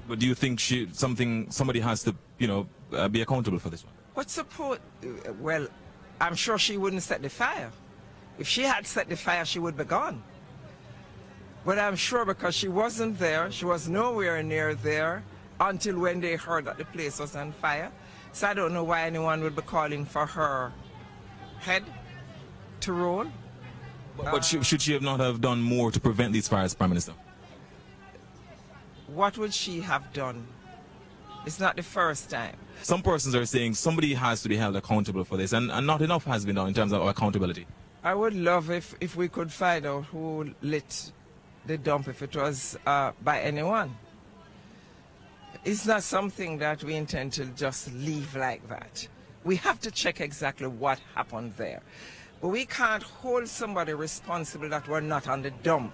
But do you think somebody has to, be accountable for this one? What support? Well, I'm sure she wouldn't set the fire. If she had set the fire, she would be gone. But I'm sure because she wasn't there, she was nowhere near there until when they heard that the place was on fire. So I don't know why anyone would be calling for her head to roll. But should she not have done more to prevent these fires, Prime Minister? What would she have done? It's not the first time. Some persons are saying somebody has to be held accountable for this, and not enough has been done in terms of accountability. I would love if we could find out who lit the dump, if it was by anyone. It's not something that we intend to just leave like that. We have to check exactly what happened there. But we can't hold somebody responsible that were not on the dump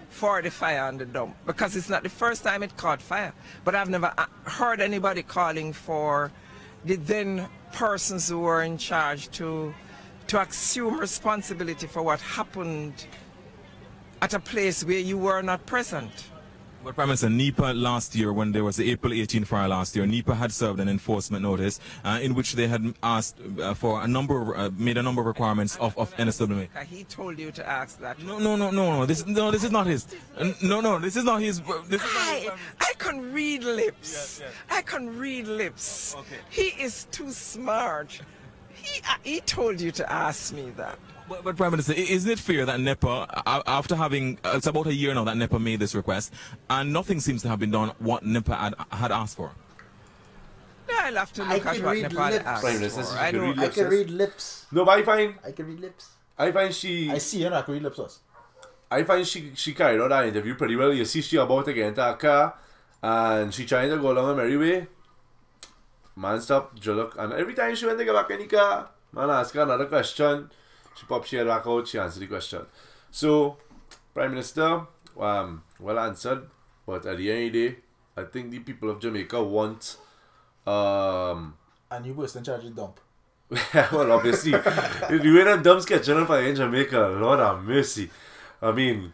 for the fire on the dump, because it's not the first time it caught fire. But I've never heard anybody calling for the then persons who were in charge to assume responsibility for what happened at a place where you were not present. But Prime Minister, NEPA last year, when there was the April 18 fire last year, NEPA had served an enforcement notice in which they had asked for made a number of requirements of NSWA. He told you to ask that. No. This is not his. No, this is not his. I can read lips. Yes. I can read lips. Okay. He is too smart. He told you to ask me that. But Prime Minister, isn't it fair that NEPA, after having, it's about a year now that NEPA made this request, and nothing seems to have been done what NEPA had asked for? No, I'll have to look at what NEPA had asked for. I can read lips. No, but I can read lips. I find she... I see, I can read lips also. I find she carried out that interview pretty well. You see she about to get into her car, and she trying to go along a merry way. Man stop, look, and every time she went to get back in the car, man ask her another question. She popped she head back out, she answered the question. So, Prime Minister, well answered, but at the end of the day, I think the people of Jamaica want... And you was in charge of the dump. Well, obviously, the way them dumps catch on fire in Jamaica, Lord have mercy. I mean,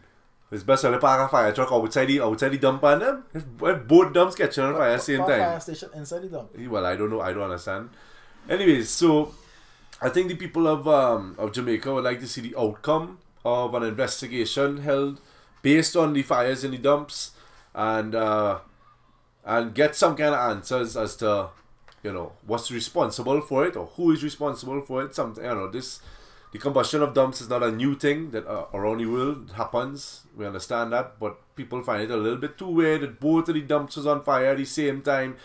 it's best to park a fire truck outside the dump on them. If both dumps catch on fire at the same time. Fire station inside the dump. Well, I don't know, I don't understand. Anyways, so... I think the people of Jamaica would like to see the outcome of an investigation held based on the fires in the dumps, and get some kind of answers as to, what's responsible for it or who is responsible for it. Something, the combustion of dumps is not a new thing that around the world happens. We understand that, but people find it a little bit too weird that both of the dumps was on fire at the same time,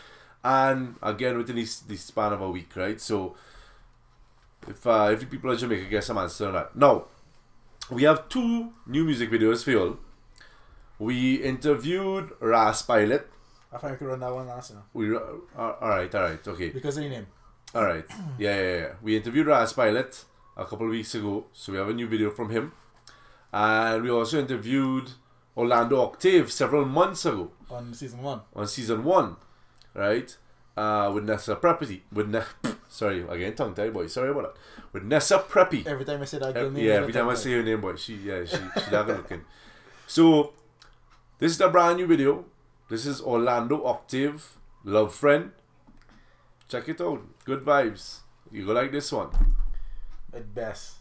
and again within the span of a week, right? So. If the people of Jamaica get some answer on that. Now, we have two new music videos for you all. We interviewed Ras Pilot. I think I could run that one last now. Alright, okay. Because of your name. Alright, yeah. We interviewed Ras Pilot a couple of weeks ago. So we have a new video from him. And we also interviewed Orlando Octave several months ago. On season 1. On season 1, right? With Nessa Preppy. Sorry, again, tongue tie, boy. Sorry about that. With Nessa Preppy. Every time I say that girl name. Yeah, every time I say her name, boy. She that good looking. So, this is the brand new video. This is Orlando Octave, Love Friend. Check it out. Good vibes. You go like this one. At best.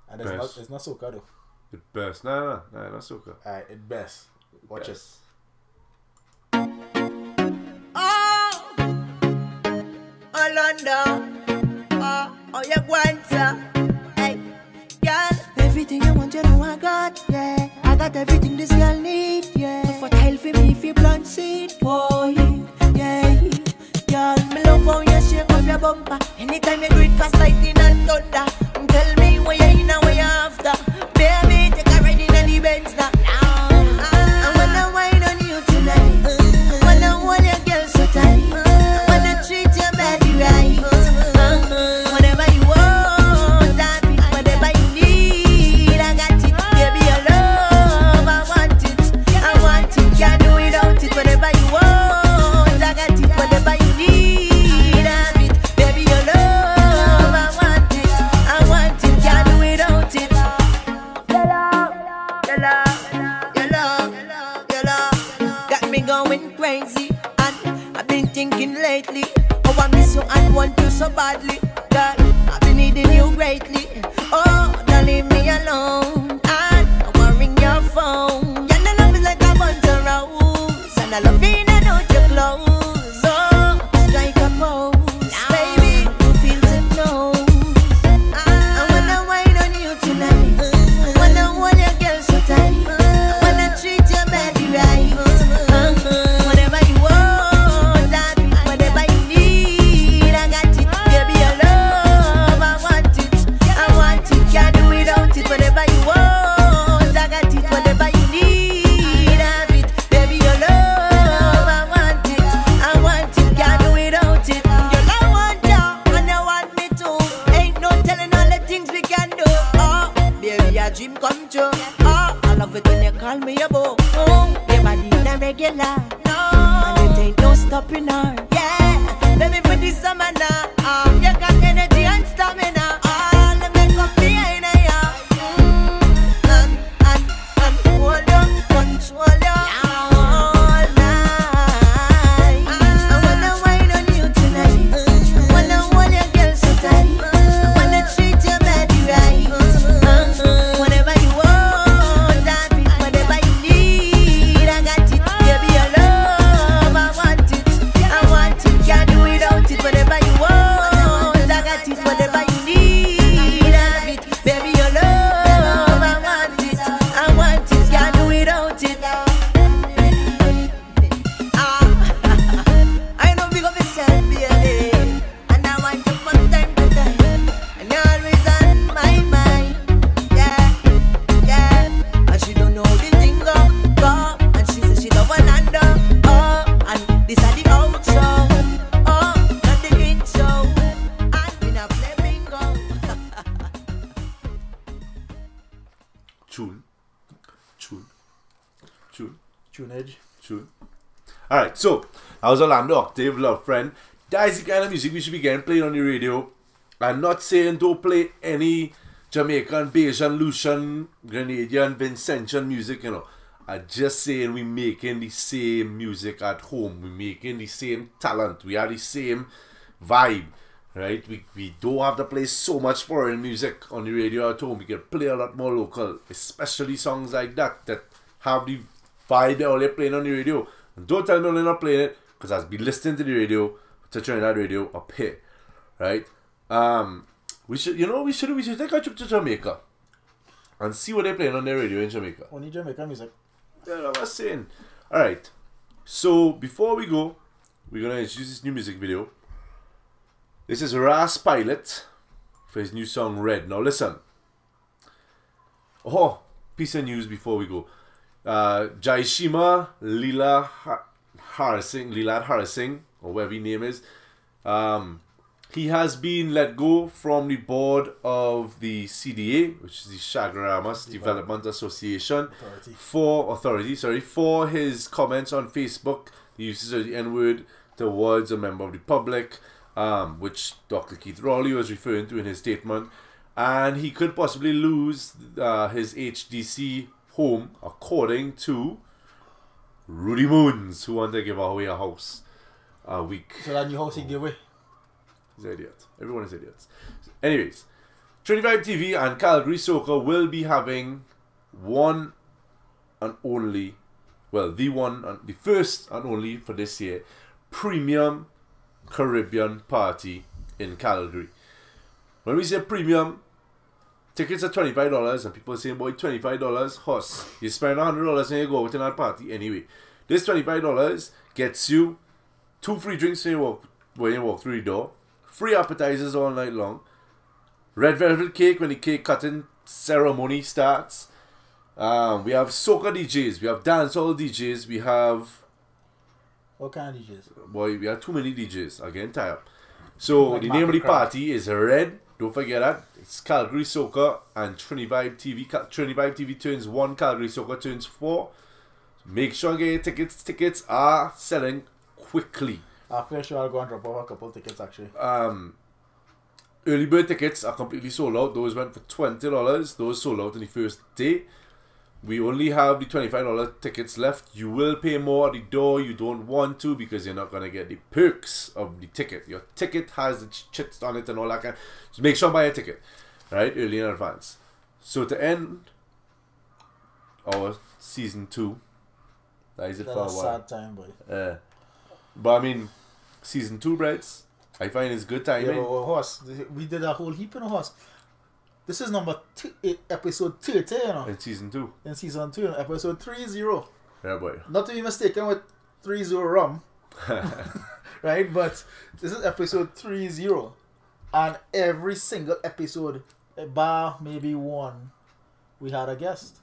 And it's not soca though. At best. Nah, not soca. Alright, at best. Watch it. Orlando, oh you want hey, girl. Everything you want, you know I got, yeah. I got everything this girl need, yeah. Fertile for me if you plant seed, boy, yeah. Girl, me love how you shake up your bumper. Anytime you do it, cause lightning and thunder. Tell me where you in and where you after. Baby, take a ride in the Benz now. I wanna wine on you tonight. Wanna hold your girl so tight. Wanna treat your body right. Whatever you want, I fit. Whatever you need, I got it. Baby, your love, I want it. I want it, can't do without it. Whatever you want, I got it. Whatever you need, I have it. Baby, your love, I want it. I want it, can't do without it. Your love, your love, your love, your love got me going crazy. And I've been thinking lately, oh, I miss you and want you so badly. Girl, I've been needing you greatly. Oh, don't leave me alone. And I'm worrying your phone. Yeah, the love is like a bunch of roses. And I love it, I know your clothes. Oh, strike a pose. Baby, who feels it knows. I wanna wine on you tonight. Wanna hold your girl so tight. Wanna treat your body right. Whatever you want, I be. Whatever you need, I got it. Baby, your love, I want it. I want it, can't do without it. Whatever you want, I got it. Whatever you need, I have it. Baby, your love, I want it. I want it, can't do without it. Your love want you, and you want me too. Ain't no telling all the things we can do. Oh, baby, a dream come true. Oh, I love it when you call me a boo. Oh, your body not regular. No, and it ain't no stopping her. Yeah, let me put this summer now. You got energy and stamina. Let me come behind you. And hold you, control you all night. I wanna wine on you tonight. Wanna hold your girl so tight. Wanna treat your body right. Whatever you want, I fit. Whatever you need, I got it. Baby, your love, I want it. I want it, can't do without it. Whatever you want, I got it. Whatever you need, I have it. Baby, your love, I want it. I want it, can't do without it. I know big of yourself, baby. And I want you from time to time. And you're always on my mind. Yeah, yeah. And she don't know the thing go. And she says she love Orlando. Oh, and this are the outro. Oh, not the intro. And we not play bingo. Tune. Tunage. Alright, so that was Orlando Octave, Love Friend. That is the kind of music we should be getting played on the radio. I'm not saying don't play any Jamaican, Bajan, Lucian, Grenadian, Vincentian music, you know. I'm just saying we making the same music at home. We making the same talent. We are the same vibe, right? We don't have to play so much foreign music on the radio at home. We can play a lot more local, especially songs like that have the vibe that they're playing on the radio. And don't tell me they're not playing it, because I've been listening to the radio, to Trinidad radio up here, right? We should take a trip to Jamaica and see what they're playing on their radio in Jamaica. Only Jamaican music. Yeah, I was saying. Alright, so before we go, we're gonna introduce this new music video. This is Ras Pilot for his new song Red. Now listen. Oh, piece of news before we go. Jaishima Leela Harasing, or whatever his name is, he has been let go from the board of the CDA, which is the Chaguaramas Development Association, for his comments on Facebook, the uses of the N-word towards a member of the public, which Dr. Keith Rowley was referring to in his statement. And he could possibly lose his HDC home, according to Rudy Moons, who wanted to give away a house a week. So that new house he gave away? He's an idiot. Everyone is idiots. Anyways, Trinidad TV and Calgary Soccer will be having one and only, well, the first and only for this year, premium Caribbean party in Calgary. When we say premium, tickets are $25, and people are saying, boy, $25, horse. You spend $100 and you go out in that party anyway. This $25 gets you 2 free drinks when you walk through the door, free appetizers all night long, red velvet cake when the cake cutting ceremony starts. We have soca DJs, we have dancehall DJs, we have... What kind of DJs? Boy, we have too many DJs. Again, tie up. So, like the name of the party is Red. Don't forget that. It's Calgary Soccer and Trinidad TV. Trinidad TV turns 1, Calgary Soccer turns 4. Make sure you get your tickets. Tickets are selling quickly. After sure I'll go and drop off a couple tickets actually. Early bird tickets are completely sold out. Those went for $20. Those sold out on the first day. We only have the $25 tickets left. You will pay more at the door. You don't want to because you're not going to get the perks of the ticket. Your ticket has the chits on it and all that kind. Just make sure to buy a ticket, right, early in advance. So to end our season 2, that is it for a while. Sad time, boy. But I mean, season 2, Brights, I find it's good timing. Yeah, but horse, we did a whole heap in a horse. This is episode 30, you know. In season 2. In season 2, episode 30. Yeah, boy. Not to be mistaken with 30 rum. Right? But this is episode 30. And every single episode, bar maybe one, we had a guest.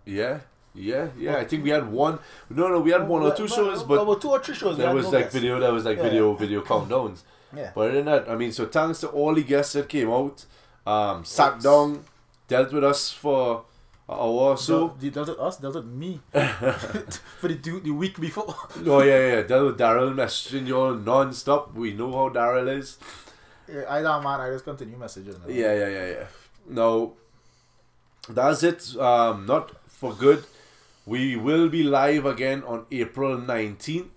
Yeah. I think we had one. No, we had one or two shows, but about 2 or 3 shows. There was like video. There was like video countdowns. Yeah. But other than that, I mean, so thanks to all the guests that came out, sat down, dealt with us for an hour or so. Dealt with us, dealt with me for the week before. Oh yeah. Dealt with Daryl messaging you all non-stop. We know how Daryl is. Yeah, I just continue messaging. Yeah. Now, that's it. Not for good. We will be live again on April 19th.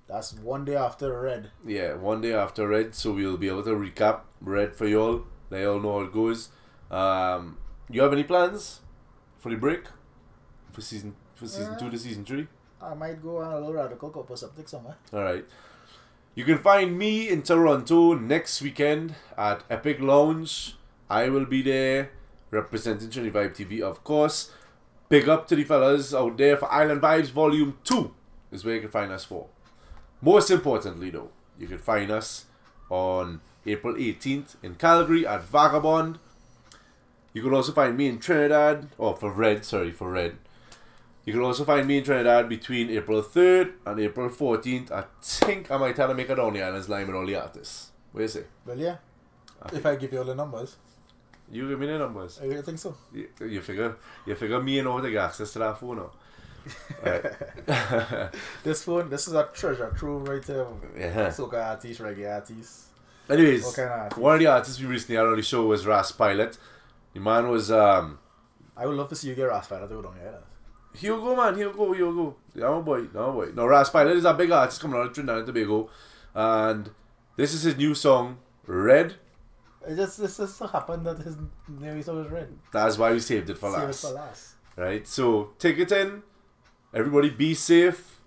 That's one day after Red. Yeah, one day after Red. So we'll be able to recap Red for y'all. Let y'all know how it goes. You have any plans for the break? For season 2 to season 3? I might go on a little radical cup or something somewhere. Alright. You can find me in Toronto next weekend at Epic Lounge. I will be there representing Trinidad TV, of course. Big up to the fellas out there for Island Vibes Volume 2 is where you can find us for. Most importantly though, you can find us on April 18th in Calgary at Vagabond. You can also find me in Trinidad, for Red. You can also find me in Trinidad between April 3rd and April 14th. I think I might have to make it down the islands line with all the artists. What do you say? Well, yeah. If I give you all the numbers. You give me the numbers. I think so. You figure me and all the access to that phone now. Right. This is a treasure trove right there. Yeah. Soca artists, reggae artists. Anyways, what kind of artists? One of the artists we recently had on the show was Ras Pilot. The man was I would love to see you get Ras Pilot to go down here. He'll go, man. He'll go. I'm a boy. No, Ras Pilot is a big artist coming out of Trinidad and Tobago, and this is his new song, Red. It just so happened that his new song was Red. That's why we saved it for last. Right. So take it in. Everybody, be safe.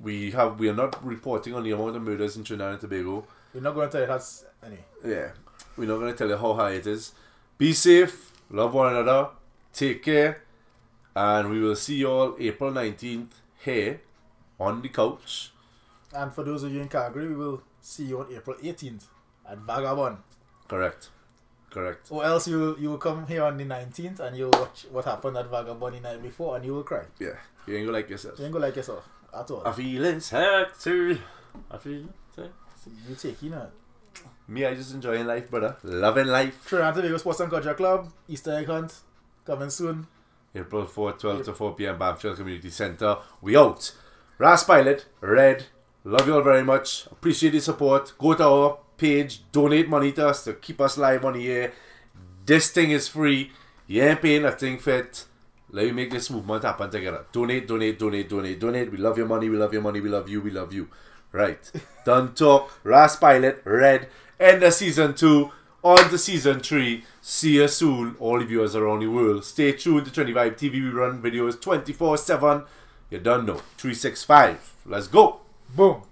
We are not reporting on the amount of murders in Trinidad and Tobago. We're not going to tell you that's any. Yeah. We're not going to tell you how high it is. Be safe. Love one another. Take care. And we will see you all April 19th here on the couch. And for those of you in Calgary, we will see you on April 18th at Vagabond. Correct. Or else you will come here on the 19th and you'll watch what happened at Vagabond the night before and you will cry. Yeah. You ain't gonna like yourself. You ain't gonna like yourself at all. I feel sexy. I feel sexy. You take, you know. Me, I just enjoying life, brother. Loving life. Trinidad and Tobago Sports and Culture Club, Easter egg hunt, coming soon. April 4th, 12 to 4 p.m. Banff Community Center. We out. Ras Pilot, Red. Love you all very much. Appreciate the support. Go to our page. Donate money to us to keep us live on the air. This thing is free. You ain't paying a thing for it. Let me make this movement happen together. Donate, donate, donate, donate, donate. We love your money. We love your money. We love you. We love you. Right. Done talk. Ras Pilot, Red. End of season 2. On to season 3. See you soon, all the viewers around the world. Stay tuned to 25 TV. We run videos 24/7. You done know. 365. Let's go. Boom.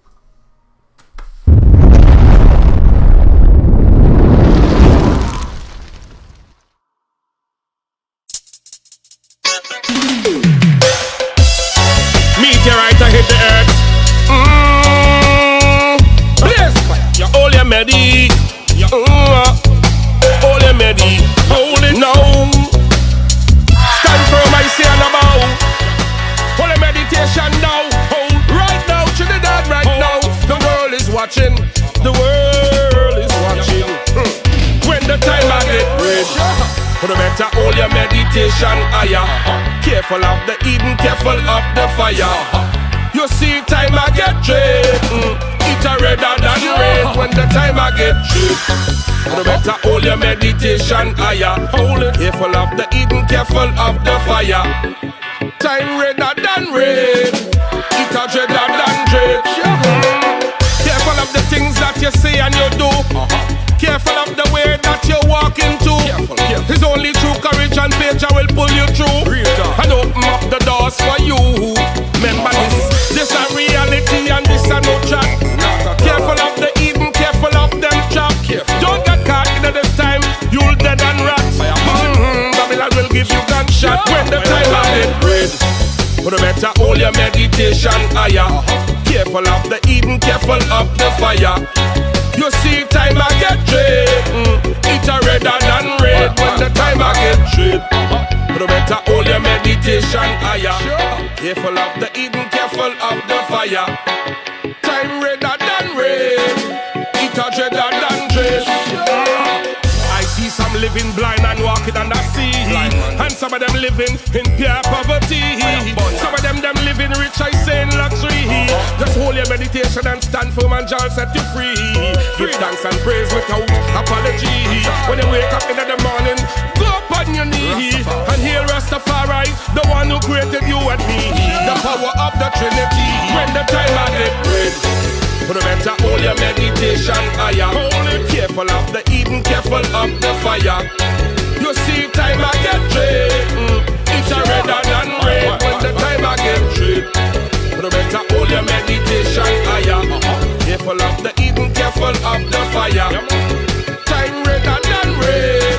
Meteorite hit the earth. Yes. You hold your medi. Hold your medi. Hold it now. Stand firm, I say and about. Hold your meditation now. Hold right now, Trinidad right now. The world is watching. The world is watching. When the time I get rich, you better hold your meditation higher. Careful of the Eden, careful of the fire. You see time I get tripped. It a redder than red when the time I get tripped. You better hold your meditation higher. Hold it. Careful of the Eden, careful of the fire. Time redder than red. It a redder than dread. Careful of the things that you say and you do. Careful of the way that you walk into. It's only true courage and faith that will pull you through and open up the doors for you. Remember this a reality and this a no chat. Careful of the Eden, careful of them trap. Don't get caught in this time, you'll dead and rot. Babylon will give you gunshot when the time I get red. But better hold your meditation higher. Careful of the Eden, careful of the fire. You see time I get tripped. It's a redder than red when the time I get tripped. But better hold your meditation higher. Careful of the Eden, careful of the fire. Time redder than red. It's a redder than dread. I see some living blind and walking on the sea. And some of them living in pure poverty. Some of them living rich, I say in luxury. Just hold your meditation and stand firm and Jah will set you free. Give thanks and praise without apology. When you wake up in the morning, go up on your knee and hail Rastafari, the one who created you and me. The power of the Trinity. When the time I get red, but better hold your meditation higher. Careful of the Eden, careful of the fire. You see time I get tripped. It's a redder than red when the time I get tripped. But better hold your meditation higher. Careful of the Eden, careful of the fire. Time redder than red.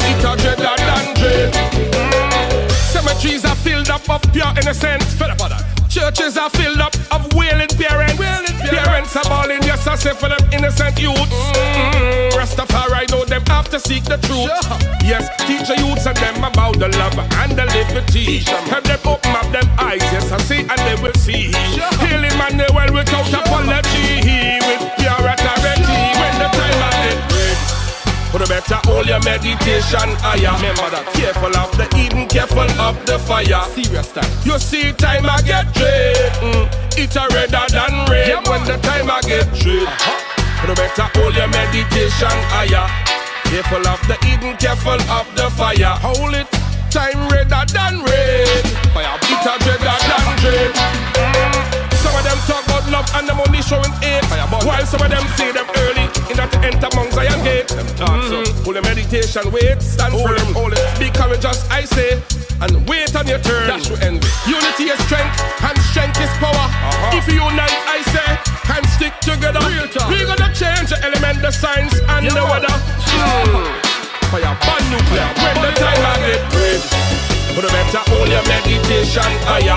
It's a redder than dread. Cemeteries are filled up of pure innocence. Churches are filled up of wailing parents. Parents are balling, yes I say for them innocent youths. Rastafari know them have to seek the truth. Yes, teach the youths and them about the love and the liberty. Help them open up them eyes, yes I see and they will see. Healing man they well without apology. With pure authority when the time I get red. But better hold your meditation higher. Remember that. Careful of the Eden, careful of the fire. Serious time. You see time I get tripped. It's a redder than red when the time I get tripped. But better hold your meditation higher. Careful of the Eden, careful of the fire. Hold it. Time redder than red. It's a redder than dread. Some of them talk about love and the money showing hate, while some of them say them early in that to enter Mount Zion gate. Hold your meditation, wait, stand firm, hold it. Be courageous, I say, and wait on your turn. That's your envy. Unity is strength, and strength is power. If you unite, I say, and stick together, we gonna change the element, the science, and the weather. Fire burn nuclear when the time I get red. But better hold your meditation higher.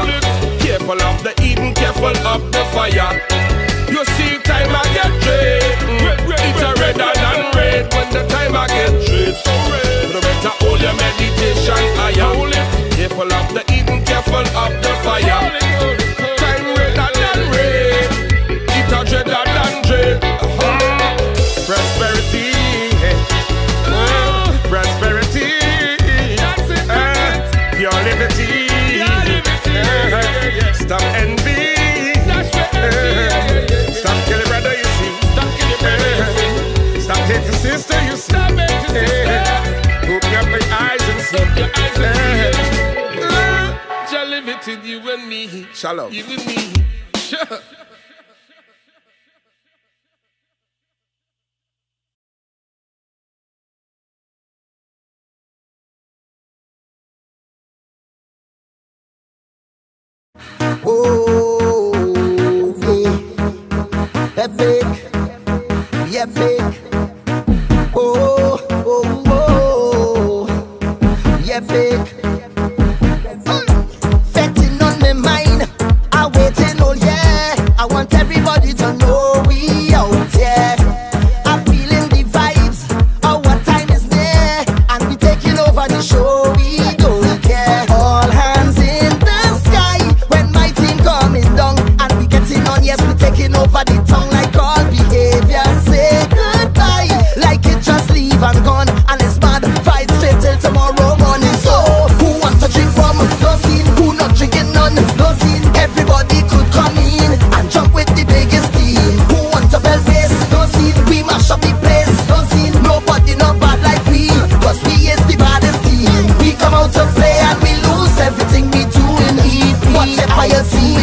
Careful of the Eden, careful of the fire. You see time I get tripped. It's a redder than red when the time I get tripped. But better hold your meditation higher. Careful of the Eden, careful of the fire. Time redder than red. It's a redder than dread. Shallow. Even me. Sure. Oh, yeah, big, yeah, big. Oh, oh, oh, yeah, big. Fetting on my mind, I waiting all year. I want everybody to know we out here. I'm feeling the vibes. Oh, what time is near? And we taking over the show. We don't care. All hands in the sky when my team coming down, and we getting on. Yes, we taking over the tongue like all behavior. Say goodbye, like it just leave and gone. And it's mad fight straight till tomorrow morning. So who want to drink rum? No scene. Who not drinking none? No scene. Everybody could come in and jump with the biggest team. Who want to bell bass? No scene. We mash up the place. No scene. Nobody not bad like we, cause we is the baddest team. We come out to play and we lose everything we doing. Whatever you see,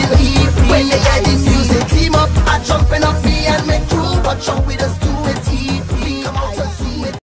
when they hear the music, team up, I jumping up me and make crew, watch out with us.